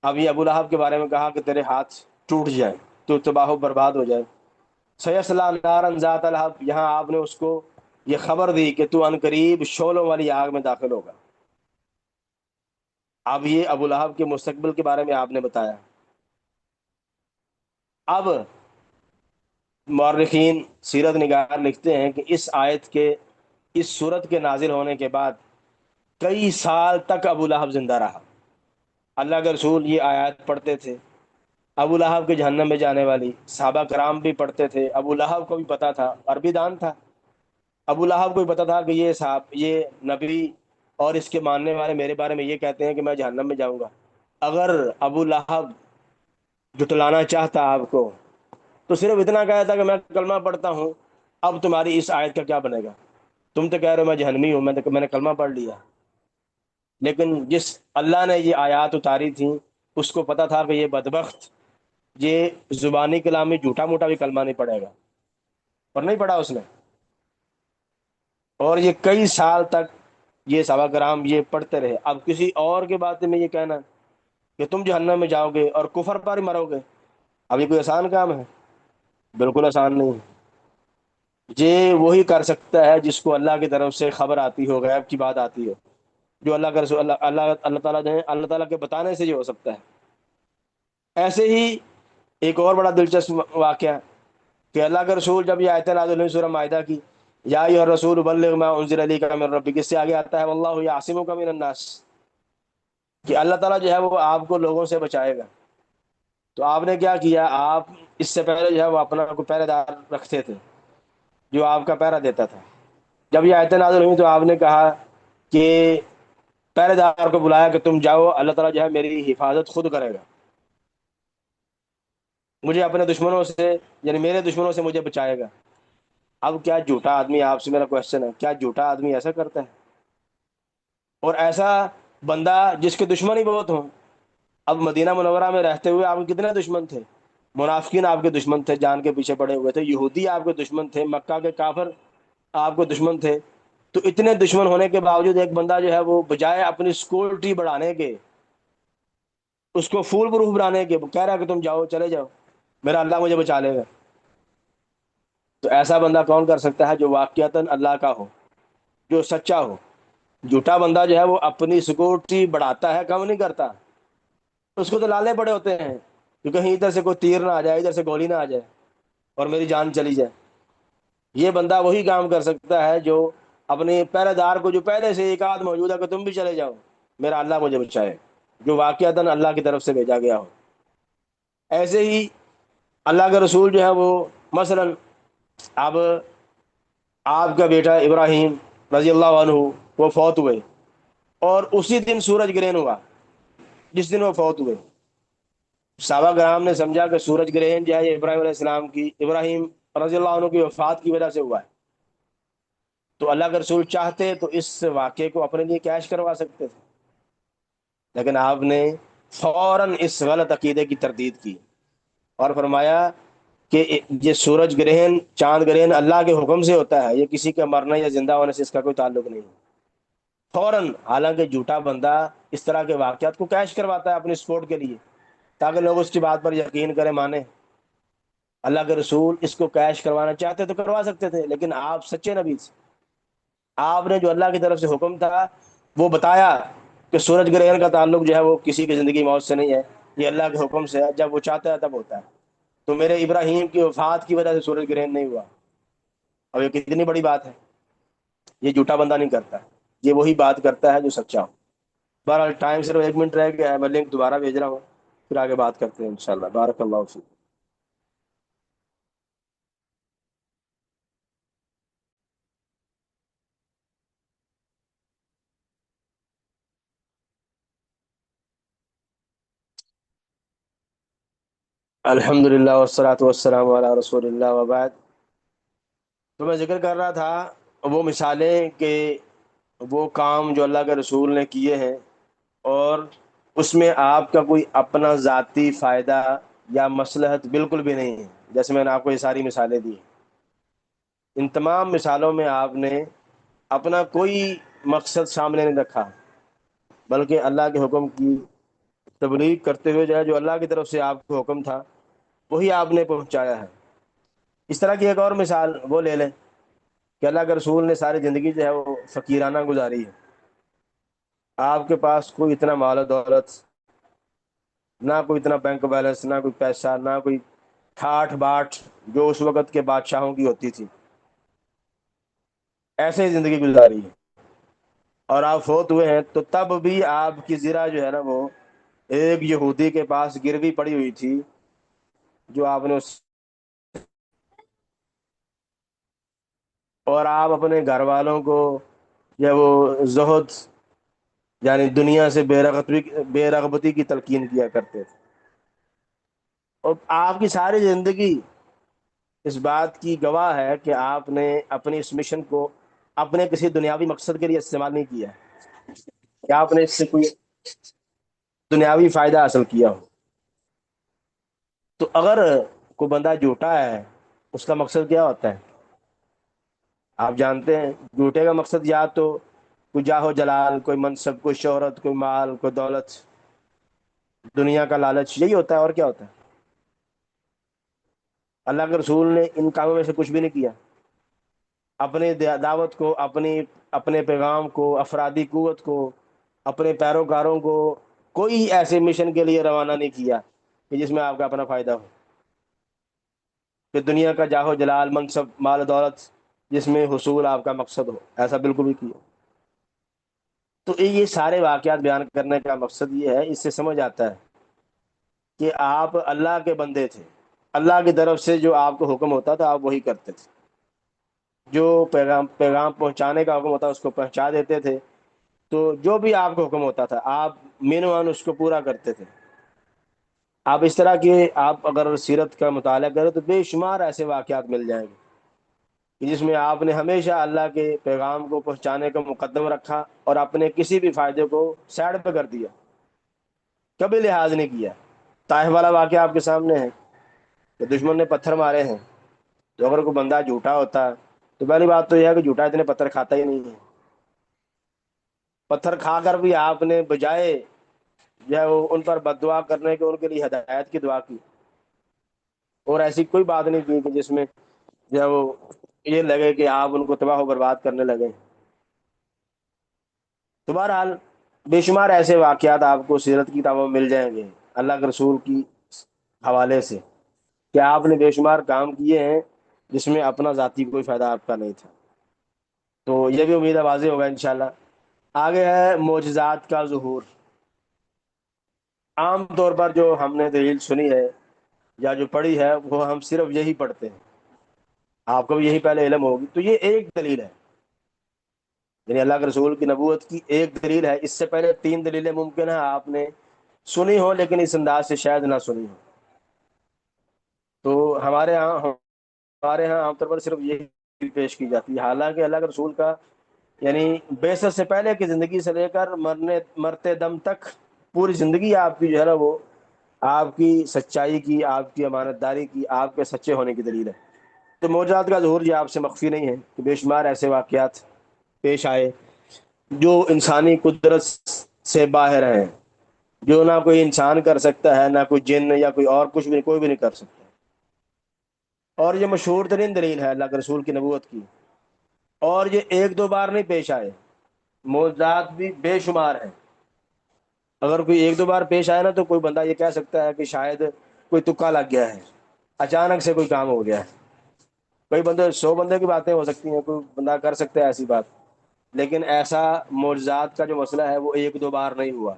Speaker 2: اب یہ ابو لہب کے بارے میں کہا کہ تیرے ہاتھ ٹوٹ جائیں، تو تباہ و برباد ہو جائے۔ سیصلی نارا ذات لہب، یہاں آپ نے اس کو یہ خبر دی کہ تو عنقریب شعلوں والی آگ میں داخل ہوگا۔ اب یہ ابو لہب کے مستقبل کے بارے میں آپ نے بتایا۔ اب مورخین سیرت نگار لکھتے ہیں کہ اس آیت کے، اس صورت کے نازل ہونے کے بعد کئی سال تک ابو لہب زندہ رہا۔ اللہ کے رسول یہ آیات پڑھتے تھے، ابو لہب کے جہنم میں جانے والی، صحابہ کرام بھی پڑھتے تھے، ابو لہب کو بھی پتا تھا، عربی دان تھا، ابو لہب کو بھی پتا تھا کہ یہ نبی اور اس کے ماننے والے میرے بارے میں یہ کہتے ہیں کہ میں جہنم میں جاؤں گا۔ اگر ابو لہب جٹلانا چاہتا آپ کو تو صرف اتنا کہتا کہ میں کلمہ پڑھتا ہوں، اب تمہاری اس آیت کا کیا بنے گا؟ تم تو کہہ رہے ہو میں جہنمی ہوں، میں نے کلمہ پڑھ لیا۔ لیکن جس اللہ نے یہ آیات اتاری تھیں اس کو پتا تھا کہ یہ بدبخت یہ زبانی کلام میں جھوٹا موٹا بھی کلمہ نہیں پڑے گا، اور نہیں پڑھا اس نے، اور یہ کئی سال تک یہ صحابہ کرام یہ پڑھتے رہے۔ اب کسی اور کے بات میں یہ کہنا کہ تم جہنم میں جاؤ گے اور کفر پر ہی مرو گے، اب یہ کوئی آسان کام ہے؟ بالکل آسان نہیں۔ یہ وہی کر سکتا ہے جس کو اللہ کی طرف سے خبر آتی ہو، غیب کی بات آتی ہو، جو اللہ کا رسول اللہ تعالیٰ نے اللہ تعالیٰ کے بتانے سے یہ ہو سکتا ہے۔ ایسے ہی ایک اور بڑا دلچسپ واقعہ کہ اللہ کے رسول جب یہ آیتیں نازل ہوئی سورہ مائدہ کی، یا ایھا الرسول بلغ ما انزل الیک من ربک، اس سے آگے آتا ہے واللہ یعصمک من الناس، کہ اللہ تعالیٰ جو ہے وہ آپ کو لوگوں سے بچائے گا۔ تو آپ نے کیا کیا؟ آپ اس سے پہلے جو ہے وہ اپنا کو پہرے دار رکھتے تھے جو آپ کا پہرا دیتا تھا۔ جب یہ آیتیں نازل ہوئی تو آپ نے کہا کہ پہرے دار کو بلایا کہ تم جاؤ، اللہ تعالیٰ جو ہے میری حفاظت خود کرے گا، مجھے اپنے دشمنوں سے، یعنی میرے دشمنوں سے مجھے بچائے گا۔ اب کیا جھوٹا آدمی، آپ سے میرا کوشچن ہے، کیا جھوٹا آدمی ایسا کرتا ہے؟ اور ایسا بندہ جس کے دشمن ہی بہت ہوں۔ اب مدینہ منورہ میں رہتے ہوئے آپ کے کتنے دشمن تھے؟ منافقین آپ کے دشمن تھے، جان کے پیچھے پڑے ہوئے تھے، یہودی آپ کے دشمن تھے، مکہ کے کافر آپ کو دشمن تھے۔ تو اتنے دشمن ہونے کے باوجود ایک بندہ جو ہے وہ بجائے اپنی سیکورٹی بڑھانے کے، اس کو فول پروف بنانے کے، وہ کہہ رہا ہے کہ تم جاؤ، چلے جاؤ، میرا اللہ مجھے بچا لے گا۔ تو ایسا بندہ کون کر سکتا ہے جو واقعتاً اللہ کا ہو، جو سچا ہو؟ جھوٹا بندہ جو ہے وہ اپنی سیکورٹی بڑھاتا ہے، کم نہیں کرتا۔ اس کو تو لالے پڑے ہوتے ہیں کہ کہیں ادھر سے کوئی تیر نہ آ جائے، ادھر سے گولی نہ آ جائے اور میری جان چلی جائے۔ یہ بندہ وہی کام کر سکتا ہے جو اپنے پہرے دار کو، جو پہلے سے ایک آدھ موجود ہے کہ تم بھی چلے جاؤ، میرا اللہ مجھے بچائے، جو واقعتاً اللہ کی طرف سے بھیجا گیا ہو۔ ایسے ہی اللہ کے رسول جو ہے وہ مثلا اب آپ کا بیٹا ابراہیم رضی اللہ عنہ وہ فوت ہوئے، اور اسی دن سورج گرہن ہوا جس دن وہ فوت ہوئے۔ صحابہ کرام نے سمجھا کہ سورج گرہن جو ہے یہ ابراہیم علیہ السلام کی، ابراہیم رضی اللہ عنہ کی وفات کی وجہ سے ہوا ہے۔ تو اللہ کے رسول چاہتے تو اس واقعے کو اپنے لیے کیش کروا سکتے تھے، لیکن آپ نے فوراً اس غلط عقیدے کی تردید کی اور فرمایا کہ یہ سورج گرہن، چاند گرہن اللہ کے حکم سے ہوتا ہے، یہ کسی کے مرنے یا زندہ ہونے سے اس کا کوئی تعلق نہیں ہے۔ فوراً، حالانکہ جھوٹا بندہ اس طرح کے واقعات کو کیش کرواتا ہے اپنی سپورٹ کے لیے تاکہ لوگ اس کی بات پر یقین کریں، مانیں۔ اللہ کے رسول اس کو کیش کروانا چاہتے تو کروا سکتے تھے، لیکن آپ سچے نبی سے، آپ نے جو اللہ کی طرف سے حکم تھا وہ بتایا کہ سورج گرہن کا تعلق جو ہے وہ کسی کی زندگی موت سے نہیں ہے، یہ اللہ کے حکم سے ہے، جب وہ چاہتا ہے تب ہوتا ہے۔ تو میرے ابراہیم کی وفات کی وجہ سے سورج گرہن نہیں ہوا، اب یہ کتنی بڑی بات ہے۔ یہ جھوٹا بندہ نہیں کرتا، یہ وہی بات کرتا ہے جو سچا ہو۔ بہرحال ٹائم صرف 1 منٹ رہ گیا ہے، میں لنک دوبارہ بھیج رہا ہوں، پھر آگے بات کرتے ہیں انشاءاللہ۔ بارک اللہ فیک۔ الحمد للہ والصلاۃ والسلام علی رسول اللہ وبعد۔ تو میں ذکر کر رہا تھا وہ مثالیں کہ وہ کام جو اللہ کے رسول نے کیے ہیں، اور اس میں آپ کا کوئی اپنا ذاتی فائدہ یا مصلحت بالکل بھی نہیں ہے، جیسے میں نے آپ کو یہ ساری مثالیں دی۔ ان تمام مثالوں میں آپ نے اپنا کوئی مقصد سامنے نہیں رکھا، بلکہ اللہ کے حکم کی تبلیغ کرتے ہوئے جو ہے، جو اللہ کی طرف سے آپ کو حکم تھا وہی آپ نے پہنچایا ہے۔ اس طرح کی ایک اور مثال وہ لے لیں کہ اللہ کے رسول نے ساری زندگی جو ہے وہ فقیرانہ گزاری ہے. آپ کے پاس کوئی اتنا مال و دولت، نہ کوئی اتنا بینک بیلنس، نہ کوئی پیسہ، نہ کوئی ٹھاٹ باٹ جو اس وقت کے بادشاہوں کی ہوتی تھی، ایسے ہی زندگی گزاری ہے. اور آپ فوت ہوئے ہیں تو تب بھی آپ کی زرہ جو ہے نا وہ ایک یہودی کے پاس گروی پڑی ہوئی تھی، جو آپ نے اور آپ اپنے گھر والوں کو یا وہ زہد یعنی دنیا سے بے رغبتی کی تلقین کیا کرتے تھے. اور آپ کی ساری زندگی اس بات کی گواہ ہے کہ آپ نے اپنی اس مشن کو اپنے کسی دنیاوی مقصد کے لیے استعمال نہیں کیا کہ آپ نے اس سے کوئی دنیاوی فائدہ حاصل کیا ہو. تو اگر کوئی بندہ جھوٹا ہے، اس کا مقصد کیا ہوتا ہے؟ آپ جانتے ہیں جھوٹے کا مقصد یا تو کوئی جاہ و جلال، کوئی منصب، کوئی شہرت، کوئی مال، کوئی دولت، دنیا کا لالچ، یہی ہوتا ہے. اور کیا ہوتا ہے؟ اللہ کے رسول نے ان کاموں میں سے کچھ بھی نہیں کیا. اپنے دعوت کو، اپنے پیغام کو، افرادی قوت کو، اپنے پیروکاروں کو کوئی ایسے مشن کے لیے روانہ نہیں کیا کہ جس میں آپ کا اپنا فائدہ ہو، کہ دنیا کا جاہ و جلال، منصب، مال و دولت جس میں حصول آپ کا مقصد ہو. ایسا بالکل بھی کیا. تو یہ سارے واقعات بیان کرنے کا مقصد یہ ہے، اس سے سمجھ آتا ہے کہ آپ اللہ کے بندے تھے. اللہ کی طرف سے جو آپ کو حکم ہوتا تھا آپ وہی کرتے تھے، جو پیغام پہنچانے کا حکم ہوتا اس کو پہنچا دیتے تھے. تو جو بھی آپ کو حکم ہوتا تھا آپ مینوان اس کو پورا کرتے تھے. آپ اس طرح کے آپ اگر سیرت کا مطالعہ کریں تو بے شمار ایسے واقعات مل جائیں گے کہ جس میں آپ نے ہمیشہ اللہ کے پیغام کو پہنچانے کا مقدم رکھا اور اپنے کسی بھی فائدے کو سائڈ پہ کر دیا، کبھی لحاظ نہیں کیا. طائف والا واقعہ آپ کے سامنے ہے کہ دشمن نے پتھر مارے ہیں. تو اگر کوئی بندہ جھوٹا ہوتا تو پہلی بات تو یہ ہے کہ جھوٹا اتنے پتھر کھاتا ہی نہیں ہے. پتھر کھا کر بھی آپ نے بجائے جو ہے وہ ان پر بد دعا کرنے کے ان کے لیے ہدایت کی دعا کی، اور ایسی کوئی بات نہیں کی کہ جس میں جو ہے وہ یہ لگے کہ آپ ان کو تباہ و برباد کرنے لگے. تو بہرحال بے شمار ایسے واقعات آپ کو سیرت کی کتابوں میں مل جائیں گے اللہ کے رسول کی حوالے سے کہ آپ نے بے شمار کام کیے ہیں جس میں اپنا ذاتی کوئی فائدہ آپ کا نہیں تھا. تو یہ بھی امید ہے واضح ہوگا انشاءاللہ. آگے ہے معجزات کا ظہور. عام طور پر جو ہم نے دلیل سنی ہے یا جو پڑھی ہے وہ ہم صرف یہی پڑھتے ہیں، آپ کو بھی یہی پہلے علم ہوگی. تو یہ ایک دلیل ہے، یعنی اللہ کے رسول کی نبوت کی ایک دلیل ہے. اس سے پہلے 3 دلیلیں ممکن ہے آپ نے سنی ہو لیکن اس انداز سے شاید نہ سنی ہو. تو ہمارے ہاں عام طور پر صرف یہی دلیل پیش کی جاتی ہے. حالانکہ اللہ کے رسول کا یعنی بعثت سے پہلے کی زندگی سے لے کر مرتے دم تک پوری زندگی آپ کی جو ہے نا وہ آپ کی سچائی کی، آپ کی امانت داری کی، آپ کے سچے ہونے کی دلیل ہے. تو معجزات کا ظہور یہ آپ سے مخفی نہیں ہے کہ بے شمار ایسے واقعات پیش آئے جو انسانی قدرت سے باہر ہیں، جو نہ کوئی انسان کر سکتا ہے، نہ کوئی جن یا کوئی اور کچھ بھی، کوئی بھی نہیں کر سکتا. اور یہ مشہور ترین دلیل ہے اللہ کے رسول کی نبوت کی. اور یہ 1-2 بار نہیں پیش آئے، معجزات بھی بے شمار ہیں. اگر کوئی 1-2 بار پیش آیا نا تو کوئی بندہ یہ کہہ سکتا ہے کہ شاید کوئی تکا لگ گیا ہے، اچانک سے کوئی کام ہو گیا ہے. کوئی بندے 100 بندے کی باتیں ہو سکتی ہیں، کوئی بندہ کر سکتا ہے ایسی بات، لیکن ایسا معجزات کا جو مسئلہ ہے وہ 1-2 بار نہیں ہوا،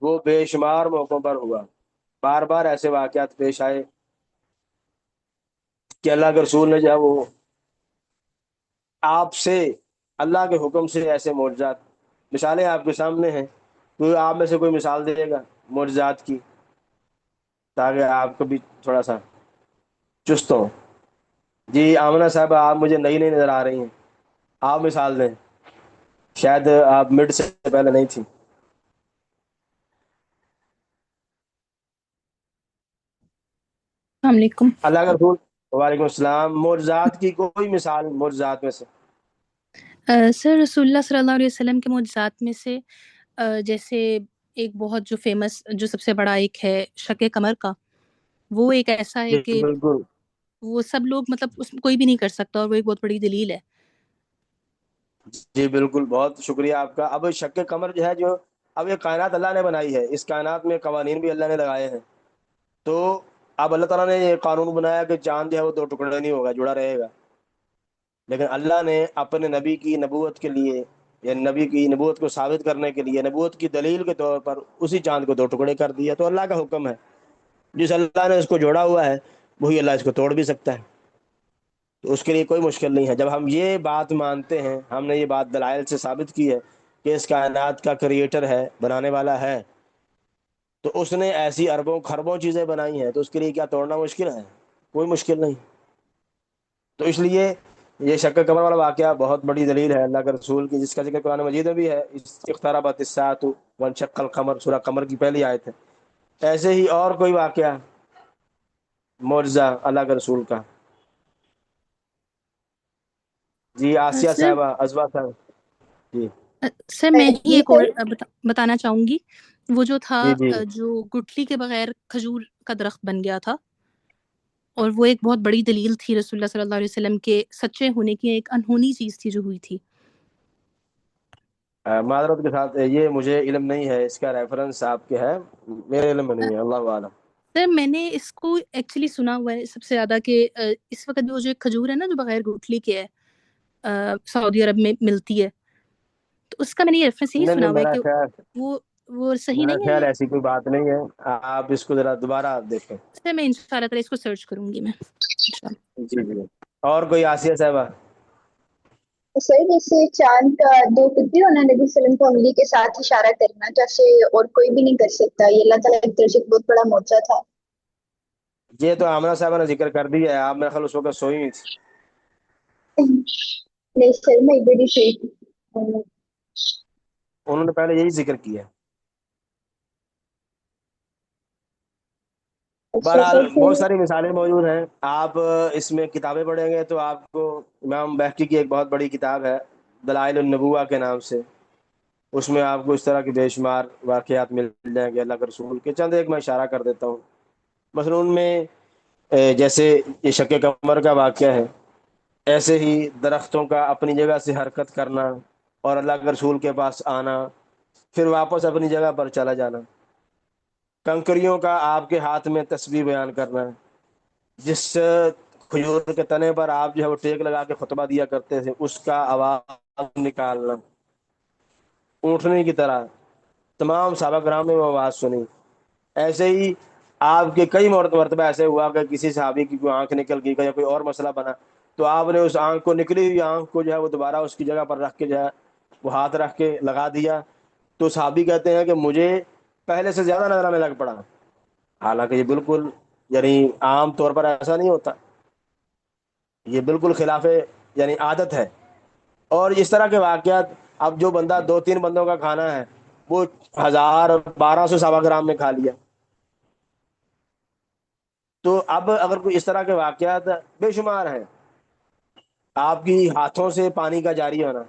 Speaker 2: وہ بے شمار موقعوں پر ہوا. بار بار ایسے واقعات پیش آئے کہ اللہ کے رسول نے جو ہے وہ آپ سے اللہ کے حکم سے ایسے معجزات، مثالیں آپ کے سامنے ہیں. کوئی آپ میں سے کوئی مثال دے گا معجزات کی تاکہ آپ کو بھی تھوڑا سا چست ہو. جی آمنہ صاحب آپ مجھے نئی نظر آ رہی ہیں، آپ مثال دیں، شاید آپ مڈ سے پہلے نہیں تھی.
Speaker 5: السلام علیکم.
Speaker 2: اللہ کا رسول. وعلیکم السلام. معجزات کی کوئی مثال معجزات میں سے؟
Speaker 5: سر رسول اللہ صلی اللہ علیہ وسلم کے معجزات میں سے جیسے ایک بہت جو فیمس، جو سب سے بڑا ایک ہے شق کمر کا، وہ ایک ایسا ہے کہ
Speaker 2: بالکل
Speaker 5: وہ سب لوگ مطلب اس میں کوئی بھی نہیں کر سکتا، اور وہ ایک بہت بڑی دلیل ہے۔
Speaker 2: جی بالکل، بہت شکریہ آپ کا۔ اب شق قمر جو ہے، جو اب یہ کائنات اللہ نے بنائی ہے، اس کائنات میں قوانین بھی اللہ نے لگائے ہیں۔ تو اب اللہ تعالیٰ نے یہ قانون بنایا کہ چاند جو ہے وہ دو ٹکڑے نہیں ہوگا، جڑا رہے گا، لیکن اللہ نے اپنے نبی کی نبوت کے لیے، یا نبی کی نبوت کو ثابت کرنے کے لیے، نبوت کی دلیل کے طور پر اسی چاند کو دو ٹکڑے کر دیا۔ تو اللہ کا حکم ہے، جس اللہ نے اس کو جوڑا ہوا ہے وہی اللہ اس کو توڑ بھی سکتا ہے، تو اس کے لیے کوئی مشکل نہیں ہے۔ جب ہم یہ بات مانتے ہیں، ہم نے یہ بات دلائل سے ثابت کی ہے کہ اس کائنات کا کریٹر ہے، بنانے والا ہے، تو اس نے ایسی اربوں خربوں چیزیں بنائی ہیں، تو اس کے لیے کیا توڑنا مشکل ہے؟ کوئی مشکل نہیں۔ تو اس لیے یہ شق قمر والا واقعہ بہت بڑی دلیل ہے اللہ کے رسول کی، جس کا ذکر قرآن مجید میں بھی ہے۔ اقتربت الساعۃ وانشق القمر، سورہ قمر کی پہلی آیت ہے۔ ایسے ہی اور کوئی واقعہ معجزہ اللہ کے رسول کا؟ جی آسیہ
Speaker 5: سر
Speaker 2: صاحبہ، ازوا صاحب، جی
Speaker 5: سر میں ہی
Speaker 6: جی
Speaker 5: ایک اور
Speaker 6: سر،
Speaker 5: بتانا چاہوں گی، وہ جو تھا
Speaker 2: جی جی
Speaker 5: جو گٹھلی کے بغیر کھجور کا درخت بن گیا تھا، اور وہ ایک بہت بڑی دلیل تھی رسول اللہ صلی اللہ علیہ وسلم کے سچے ہونے کی، ایک انہونی چیز تھی جو ہوئی تھی۔
Speaker 2: معذرت کے ساتھ یہ مجھے علم نہیں ہے، اس کا ریفرنس آپ کے ہے، میرے علم میں نہیں ہے، اللہ عالم۔
Speaker 5: سر میں نے اس کو ایکچولی سنا ہوا ہے سب سے زیادہ کہ اس وقت جو ایک کھجور ہے نا جو بغیر گٹھلی کے ہے، سعودی عرب میں ملتی ہے، تو اس کا میں نے یہ ریفرنس یہی
Speaker 2: نہیں
Speaker 5: سنا
Speaker 2: نہیں،
Speaker 5: ہوا ہے کہ وہ صحیح
Speaker 2: میرا
Speaker 5: نہیں ہے
Speaker 2: خیال
Speaker 5: یہ۔
Speaker 2: ایسی کوئی بات نہیں ہے، آپ اس کو ذرا دوبارہ دیکھیں۔
Speaker 5: سر میں انشاءاللہ تعالی اس کو سرچ کروں گی میں انشاءاللہ۔
Speaker 2: جی جی، اور کوئی آسیہ صاحبہ؟
Speaker 6: سر جیسے چاند کا دو پتری ہونا نبی صلی اللہ علیہ وسلم کو انگلی کے ساتھ اشارہ کرنا، جیسے اور کوئی بھی نہیں کر سکتا، یہ اللہ تعالیٰ کی طرف سے ایک بہت بڑا معجزہ تھا۔
Speaker 2: یہ تو آمنہ صاحبہ نے ذکر کر دیا ہے، آپ میرے خیال اس وقت سوئی ہوئی تھی۔
Speaker 6: نہیں سر، میں بڑی سوئی تھی۔
Speaker 2: انہوں نے پہلے یہی ذکر کیا ہے۔
Speaker 6: اچھا
Speaker 2: بہرحال
Speaker 6: سر،
Speaker 2: بہت
Speaker 6: پھر
Speaker 2: ساری مثالیں موجود ہیں، آپ اس میں کتابیں پڑھیں گے تو آپ کو امام بہقی کی ایک بہت بڑی کتاب ہے دلائل النبوہ کے نام سے، اس میں آپ کو اس طرح کی بے شمار واقعات مل جائیں گے اللہ کے رسول کے۔ چند ایک میں اشارہ کر دیتا ہوں۔ مثلا ان میں جیسے یہ شق قمر کا واقعہ ہے، ایسے ہی درختوں کا اپنی جگہ سے حرکت کرنا، اور اللہ کے رسول کے پاس آنا، پھر واپس اپنی جگہ پر چلا جانا۔ کنکریوں کا آپ کے ہاتھ میں تسبیح بیان کرنا، جس کھجور کے تنے پر آپ جو ہے وہ ٹیک لگا کے خطبہ دیا کرتے تھے، اس کا آواز نکالنا، اونٹنے کی طرح تمام صحابہ کرام نے وہ آواز سنی۔ ایسے ہی آپ کے کئی مرتبہ ایسے ہوا کہ کسی صحابی کی کوئی آنکھ نکل گئی یا کوئی اور مسئلہ بنا، تو آپ نے اس آنکھ کو، نکلی ہوئی آنکھ کو جو ہے وہ دوبارہ اس کی جگہ پر رکھ کے جو ہے وہ ہاتھ رکھ کے لگا دیا، تو صحابی کہتے ہیں کہ مجھے پہلے سے زیادہ نظر آنے لگ پڑا۔ حالانکہ یہ بالکل یعنی عام طور پر ایسا نہیں ہوتا، یہ بالکل خلاف یعنی عادت ہے۔ اور اس طرح کے واقعات، اب جو بندہ 2-3 بندوں کا کھانا ہے وہ 1000-1200 صحابہ کرام نے کھا لیا۔ تو اب اگر کوئی اس طرح کے واقعات بے شمار ہیں، آپ کی ہاتھوں سے پانی کا جاری ہونا،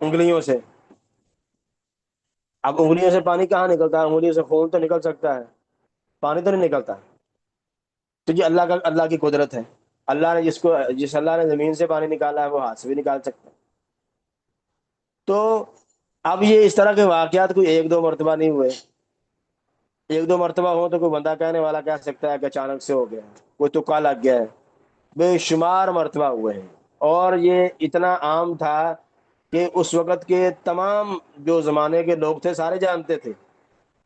Speaker 2: انگلیوں سے، اب انگلیوں سے پانی کہاں نکلتا ہے؟ انگلیوں سے خون تو نکل سکتا ہے، پانی تو نہیں نکلتا۔ تو یہ اللہ کی قدرت ہے، اللہ نے جس اللہ نے زمین سے پانی نکالا ہے وہ ہاتھ سے بھی نکال سکتا ہے۔ تو اب یہ اس طرح کے واقعات کوئی 1-2 مرتبہ نہیں ہوئے، 1-2 مرتبہ ہو تو کوئی بندہ کہنے والا کہہ سکتا ہے کہ اچانک سے ہو گیا، کوئی تکا لگ گیا ہے۔ بے شمار مرتبہ ہوئے ہیں، اور یہ اتنا عام تھا کہ اس وقت کے تمام جو زمانے کے لوگ تھے سارے جانتے تھے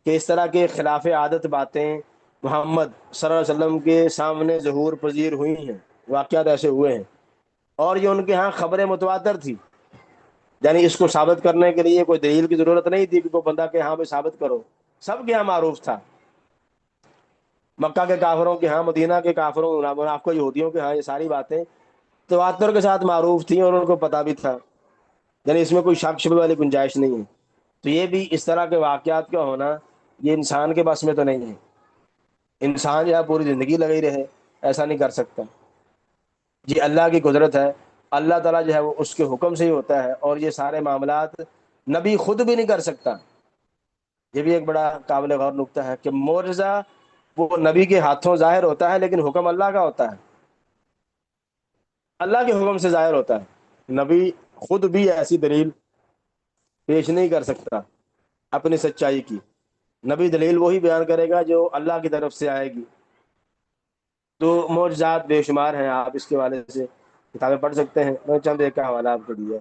Speaker 2: کہ اس طرح کے خلاف عادت باتیں محمد صلی اللہ علیہ وسلم کے سامنے ظہور پذیر ہوئی ہیں، واقعات ایسے ہوئے ہیں، اور یہ ان کے ہاں خبر متواتر تھی۔ یعنی اس کو ثابت کرنے کے لیے کوئی دلیل کی ضرورت نہیں تھی کہ کوئی بندہ کہ ہاں بھی ثابت کرو، سب کے ہاں معروف تھا۔ مکہ کے کافروں کے ہاں، مدینہ کے کافروں، منافقوں، یہودیوں کے ہاں یہ ساری باتیں تواتر کے ساتھ معروف تھیں، اور ان کو پتہ بھی تھا، یعنی اس میں کوئی شک شبہ والی گنجائش نہیں ہے۔ تو یہ بھی اس طرح کے واقعات کا ہونا یہ انسان کے بس میں تو نہیں ہے، انسان جو ہے پوری زندگی لگی رہے ایسا نہیں کر سکتا۔ جی اللہ کی قدرت ہے، اللہ تعالیٰ جو ہے وہ اس کے حکم سے ہی ہوتا ہے، اور یہ سارے معاملات نبی خود بھی نہیں کر سکتا۔ یہ بھی ایک بڑا قابل غور نقطہ ہے کہ معجزہ وہ نبی کے ہاتھوں ظاہر ہوتا ہے، لیکن حکم اللہ کا ہوتا ہے۔ اللہ کے حکم سے ظاہر ہوتا ہے. نبی خود بھی ایسی دلیل پیش نہیں کر سکتا اپنی سچائی کی. نبی دلیل وہی بیان کرے گا جو اللہ کی طرف سے آئے گی. تو معجزات بے شمار ہیں، آپ اس کے حوالے سے کتابیں پڑھ سکتے ہیں. میں چند ایک کا حوالہ آپ کو دیا.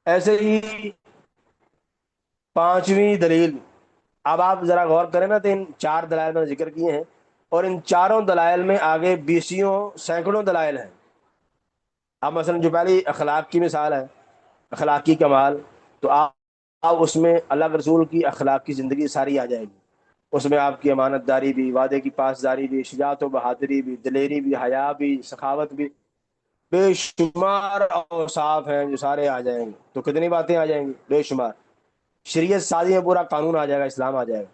Speaker 2: ایسے ہی پانچویں دلیل، اب آپ ذرا غور کریں نا، تو ان 4 دلائل میں نے ذکر کیے ہیں، اور ان چاروں دلائل میں آگے بیسیوں سینکڑوں دلائل ہیں. اب مثلا جو پہلی اخلاق کی مثال ہے، اخلاقی کمال، تو آپ اس میں اللہ کے رسول کی اخلاق کی زندگی ساری آ جائے گی. اس میں آپ کی امانت داری بھی، وعدے کی پاسداری بھی، شجاعت و بہادری بھی، دلیری بھی، حیا بھی، سخاوت بھی، بے شمار اوصاف ہیں جو سارے آ جائیں گے. تو کتنی باتیں آ جائیں گی؟ بے شمار. شریعت سازی میں پورا قانون آ جائے گا، اسلام آ جائے گا،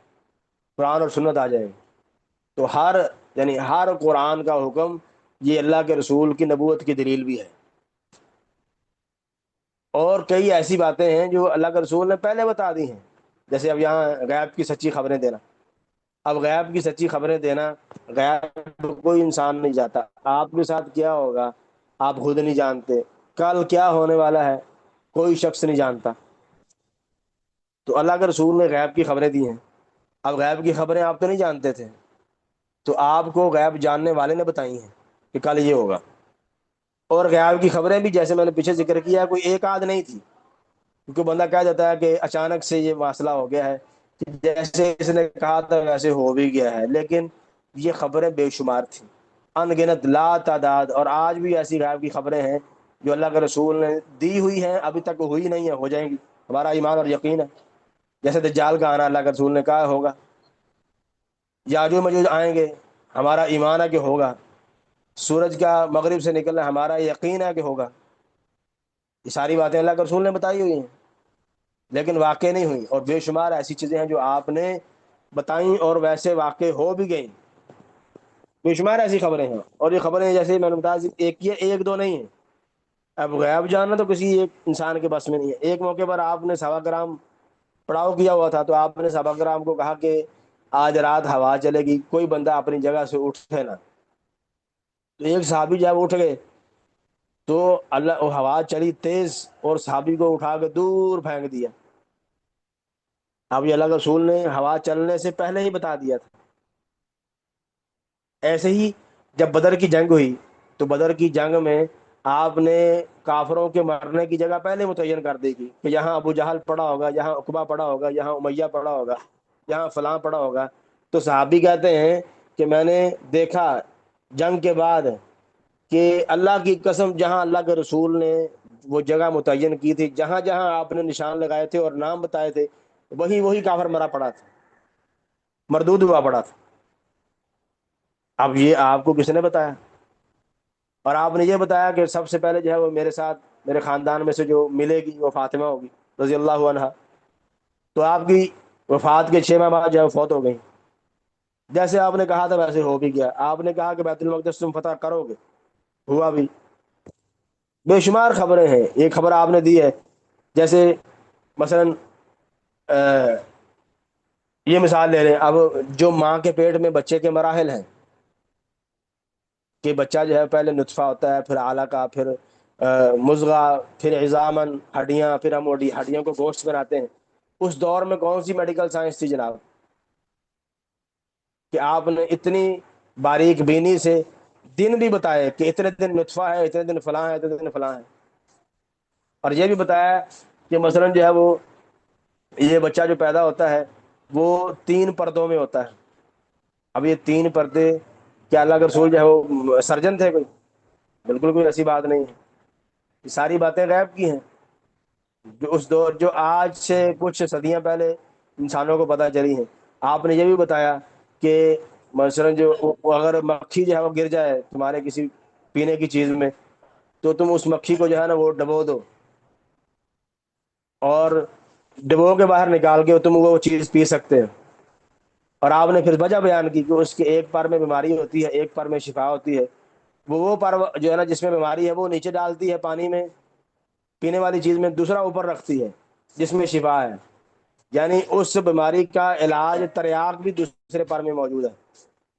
Speaker 2: قرآن اور سنت آ جائے گی. تو ہر قرآن کا حکم یہ اللہ کے رسول کی نبوت کی دلیل بھی ہے. اور کئی ایسی باتیں ہیں جو اللہ کے رسول نے پہلے بتا دی ہیں، جیسے اب یہاں غیب کی سچی خبریں دینا. اب غیب کی سچی خبریں دینا، غیب کوئی انسان نہیں جاتا. آپ کے ساتھ کیا ہوگا آپ خود نہیں جانتے، کل کیا ہونے والا ہے کوئی شخص نہیں جانتا. تو اللہ کے رسول نے غیب کی خبریں دی ہیں. اب غیب کی خبریں آپ تو نہیں جانتے تھے، تو آپ کو غیب جاننے والے نے بتائی ہیں کہ کل یہ ہوگا. اور غیب کی خبریں بھی جیسے میں نے پیچھے ذکر کیا، کوئی ایک آدھ نہیں تھی. کیونکہ بندہ کہہ دیتا ہے کہ اچانک سے یہ مسئلہ ہو گیا ہے، کہ جیسے اس نے کہا تھا ویسے ہو بھی گیا ہے. لیکن یہ خبریں بے شمار تھیں، ان گنت، لا تعداد. اور آج بھی ایسی غیب کی خبریں ہیں جو اللہ کے رسول نے دی ہوئی ہیں، ابھی تک ہوئی نہیں ہے، ہو جائیں گی. ہمارا ایمان اور یقین ہے. جیسے دجال کا آنا اللہ کے رسول نے کہا ہوگا. یاجوج ماجوج آئیں گے، ہمارا ایمان ہے کہ ہوگا. سورج کا مغرب سے نکلنا ہمارا یقین ہے کہ ہوگا. یہ ساری باتیں اللہ کے رسول نے بتائی ہوئی ہیں، لیکن واقع نہیں ہوئی. اور بے شمار ایسی چیزیں ہیں جو آپ نے بتائیں اور ویسے واقع ہو بھی گئیں. بے شمار ایسی خبریں ہیں. اور یہ خبریں جیسے میں نے بتایا ایک دو نہیں ہیں. اب غیب جاننا تو کسی ایک انسان کے بس میں نہیں ہے. ایک موقع پر آپ نے صحابہ کرام پڑاؤ کیا ہوا تھا، تو آپ نے صحابہ کرام کو کہا کہ آج رات ہوا چلے گی، کوئی بندہ اپنی جگہ سے اٹھے نا. تو ایک صحابی جب اٹھ گئے تو اللہ ہوا چلی تیز، اور صحابی کو اٹھا کے دور پھینک دیا. اب یہ اللہ کے رسول نے ہوا چلنے سے پہلے ہی بتا دیا تھا. ایسے ہی جب بدر کی جنگ ہوئی، تو بدر کی جنگ میں آپ نے کافروں کے مرنے کی جگہ پہلے متعین کر دی کہ یہاں ابو جہل پڑا ہوگا، یہاں عقبہ پڑا ہوگا، یہاں امیہ پڑا ہوگا، یہاں فلاں پڑا ہوگا. تو صحابی کہتے ہیں کہ میں نے دیکھا جنگ کے بعد کہ اللہ کی قسم، جہاں اللہ کے رسول نے وہ جگہ متعین کی تھی، جہاں جہاں آپ نے نشان لگائے تھے اور نام بتائے تھے، وہی کافر مرا پڑا تھا، مردود ہوا پڑا تھا. اب یہ آپ کو کس نے بتایا؟ اور آپ نے یہ بتایا کہ سب سے پہلے جو ہے وہ میرے ساتھ، میرے خاندان میں سے جو ملے گی وہ فاطمہ ہوگی رضی اللہ عنہا. تو آپ کی وفات کے 6 ماہ بعد جو ہے وہ فوت ہو گئی. جیسے آپ نے کہا تھا ویسے ہو بھی گیا. آپ نے کہا کہ بیت المقدس تم فتح کرو گے، ہوا بھی. بے شمار خبریں ہیں. ایک خبر آپ نے دی ہے، جیسے مثلا یہ مثال لے رہے ہیں. اب جو ماں کے پیٹ میں بچے کے مراحل ہیں، کہ بچہ جو ہے پہلے نطفہ ہوتا ہے، پھر علقہ، پھر مضغہ، پھر عظامن، ہڈیاں، پھر ہم ہڈیوں کو گوشت بناتے ہیں. اس دور میں کون سی میڈیکل سائنس تھی جناب، کہ آپ نے اتنی باریک بینی سے دن بھی بتائے کہ اتنے دن نطفہ ہے، اتنے دن فلاں ہے، اتنے دن فلاں ہے. اور یہ بھی بتایا کہ مثلا جو ہے وہ یہ بچہ جو پیدا ہوتا ہے وہ 3 پردوں میں ہوتا ہے. اب یہ 3 پردے، کیا اللہ کے رسول جو ہے وہ سرجن تھے کوئی؟ بالکل کوئی ایسی بات نہیں ہے. یہ ساری باتیں غیب کی ہیں، جو اس دور، جو آج سے کچھ صدیاں پہلے انسانوں کو پتہ چلی ہیں. آپ نے یہ بھی بتایا کہ مثلا جو اگر مکھی جو ہے وہ گر جائے تمہارے کسی پینے کی چیز میں، تو تم اس مکھی کو جو ہے نا وہ ڈبو دو، اور ڈبو کے باہر نکال کے تم وہ چیز پی سکتے ہو. اور آپ نے پھر وجہ بیان کی کہ اس کے ایک پر میں بیماری ہوتی ہے، ایک پر میں شفا ہوتی ہے. وہ پر جو ہے نا جس میں بیماری ہے وہ نیچے ڈالتی ہے پانی میں، پینے والی چیز میں، دوسرا اوپر رکھتی ہے جس میں شفا ہے. یعنی اس بیماری کا علاج تریاق بھی دوسرے پر میں موجود ہے.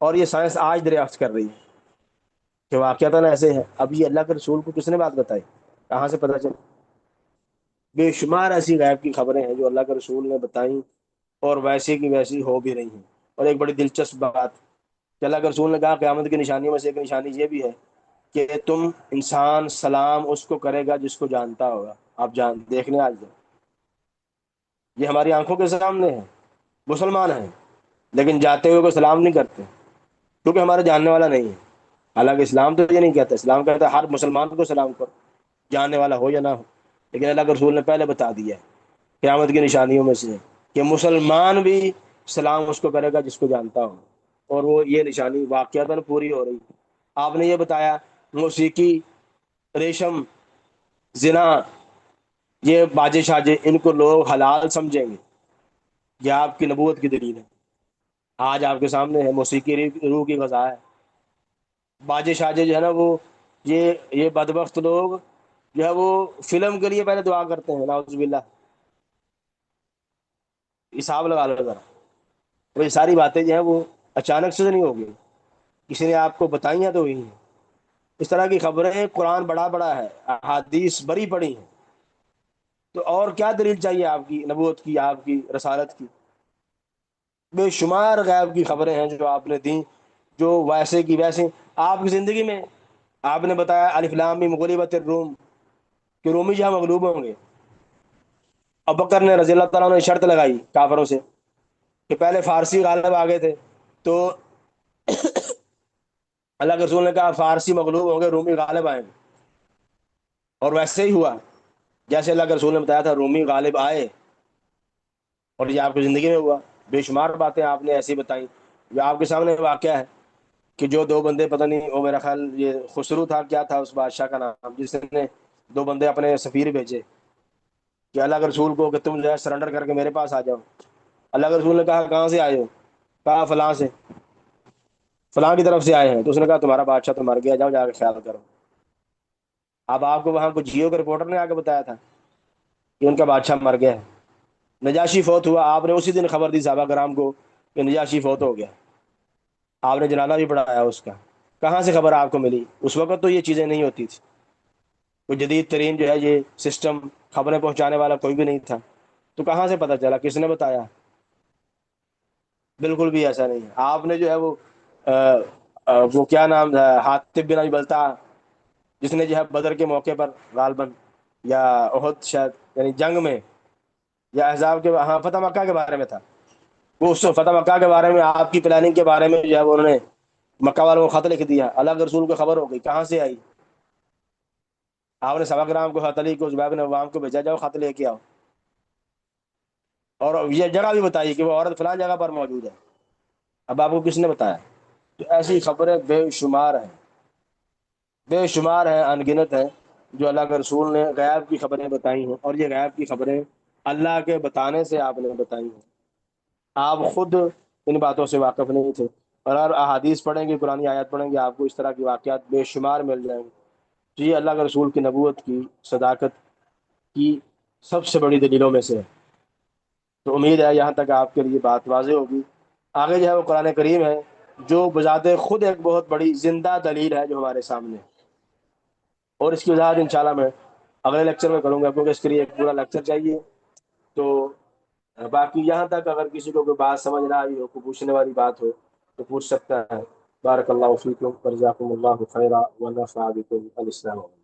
Speaker 2: اور یہ سائنس آج دریافت کر رہی ہے کہ واقعتاً ایسے ہیں. اب یہ اللہ کے رسول کو کس نے بات بتائی؟ کہاں سے پتہ چلا؟ بے شمار ایسی غیب کی خبریں ہیں جو اللہ کے رسول نے بتائیں اور ویسی کی ویسی ہو بھی رہی ہیں. اور ایک بڑی دلچسپ بات کہ اللہ کے رسول نے کہا قیامت کی نشانیوں میں سے ایک نشانی یہ بھی ہے کہ تم انسان سلام اس کو کرے گا جس کو جانتا ہوگا. آپ دیکھنے آج جائیں، یہ ہماری آنکھوں کے سامنے ہے. مسلمان ہیں لیکن جاتے ہوئے کو سلام نہیں کرتے کیونکہ ہمارا جاننے والا نہیں ہے. حالانکہ اسلام تو یہ نہیں کہتا، اسلام کہتا ہے ہر مسلمان کو سلام کرو، جاننے والا ہو یا نہ ہو. لیکن اللہ کے رسول نے پہلے بتا دیا ہے قیامت کی نشانیوں میں سے ہے کہ مسلمان بھی سلام اس کو کرے گا جس کو جانتا ہو. اور وہ یہ نشانی واقعتاً پوری ہو رہی. آپ نے یہ بتایا موسیقی، ریشم، زنا، یہ باجے شاجے، ان کو لوگ حلال سمجھیں گے. یہ آپ کی نبوت کی دلیل ہے. آج آپ کے سامنے ہے موسیقی روح کی غذا ہے. باجے شاجے جو ہے نا وہ یہ بدبخت لوگ جو ہے وہ فلم کے لیے پہلے دعا کرتے ہیں، نعوذ باللہ. حساب لگا لو ذرا. تو یہ ساری باتیں جو ہیں وہ اچانک سے نہیں ہوگی، کسی نے آپ کو بتائی ہیں تو ہوئی ہیں. اس طرح کی خبریں قرآن بڑا بڑا ہے، احادیث بڑی پڑی ہیں. تو اور کیا دلیل چاہیے آپ کی نبوت کی، آپ کی رسالت کی؟ بے شمار غیب کی خبریں ہیں جو آپ نے دیں، جو ویسے کی ویسے آپ کی زندگی میں. آپ نے بتایا الف لام میم غلبت الروم، کہ رومی جہاں مغلوب ہوں گے. ابوبکر نے رضی اللہ تعالیٰ نے شرط لگائی کافروں سے کہ پہلے فارسی غالب آ گئے تھے تو اللہ کے رسول نے کہا فارسی مغلوب ہوں گے، رومی غالب آئیں گے. اور ویسے ہی ہوا جیسے اللہ کے رسول نے بتایا تھا، رومی غالب آئے اور یہ آپ کی زندگی میں ہوا. بے شمار باتیں آپ نے ایسی بتائیں. یہ آپ کے سامنے واقعہ ہے کہ جو دو بندے، پتہ نہیں وہ میرا خیال یہ خسرو تھا کیا تھا اس بادشاہ کا نام، جس نے دو بندے اپنے سفیر بھیجے کہ اللہ کے رسول کو کہ تم جو ہے سرنڈر کر کے میرے پاس آ جاؤ. اللہ کے رسول نے کہا کہاں سے آئے ہو؟ کہا فلاں سے، فلاں کی طرف سے آئے ہیں. تو اس نے کہا تمہارا بادشاہ تو مر گیا، جاؤ جا کے خیال کرو. اب آپ کو وہاں کچھ جیو کے رپورٹر نے آ کے بتایا تھا کہ ان کا بادشاہ مر گیا ہے. نجاشی فوت ہوا، آپ نے اسی دن خبر دی صحابہ کرام کو کہ نجاشی فوت ہو گیا. آپ نے جنازہ بھی پڑھایا اس کا. کہاں سے خبر آپ کو ملی؟ اس وقت تو یہ چیزیں نہیں ہوتی تھی، کوئی جدید ترین جو ہے یہ سسٹم خبریں پہنچانے والا کوئی بھی نہیں تھا. تو کہاں سے پتہ چلا؟ کس نے بتایا؟ بالکل بھی ایسا نہیں ہے. آپ نے جو ہے وہ کیا نام تھا، حاتب بن ابی بلتع، جس نے جو ہے بدر کے موقع پر غالباً یا احد شاید، یعنی جنگ میں یا احزاب کے، ہاں فتح مکہ کے بارے میں تھا، وہ اس فتح مکہ کے بارے میں آپ کی پلاننگ کے بارے میں جو ہے وہ انہوں نے مکہ والوں کو خط لکھ دیا. اللہ کے رسول کو خبر ہو گئی. کہاں سے آئی؟ آپ نے صحابہ کرام کو، خط علی کو، زبیر بن عوام کو بھیجا جاؤ خط لے کے آؤ، اور یہ جگہ بھی بتائی کہ وہ عورت فلاں جگہ پر موجود ہے. اب آپ کو کس نے بتایا؟ تو ایسی خبریں بے شمار ہیں، بے شمار ہیں، ان گنت ہیں جو اللہ کے رسول نے غیب کی خبریں بتائی ہیں. اور یہ غیب کی خبریں اللہ کے بتانے سے آپ نے بتائی ہیں، آپ خود ان باتوں سے واقف نہیں تھے. اور اگر احادیث پڑھیں گے، قرآن آیات پڑھیں گے، آپ کو اس طرح کی واقعات بے شمار مل جائیں گے. تو یہ اللہ کے رسول کی نبوت کی صداقت کی سب سے بڑی دلیلوں میں سے ہے. تو امید ہے یہاں تک آپ کے لیے بات واضح ہوگی. آگے جو ہے وہ قرآن کریم ہے جو بذات خود ایک بہت بڑی زندہ دلیل ہے جو ہمارے سامنے ہے. اور اس کی وضاحت انشاءاللہ میں اگلے لیکچر میں کروں گا کیونکہ اس کے لیے ایک پورا لیکچر چاہیے. تو باقی یہاں تک اگر کسی کو کوئی بات سمجھ نہ آئی ہو، کوئی پوچھنے والی بات ہو تو پوچھ سکتا ہے. بارک اللہ فیکم وجزاکم اللہ خیرا ونفع بکم. السلام علیکم.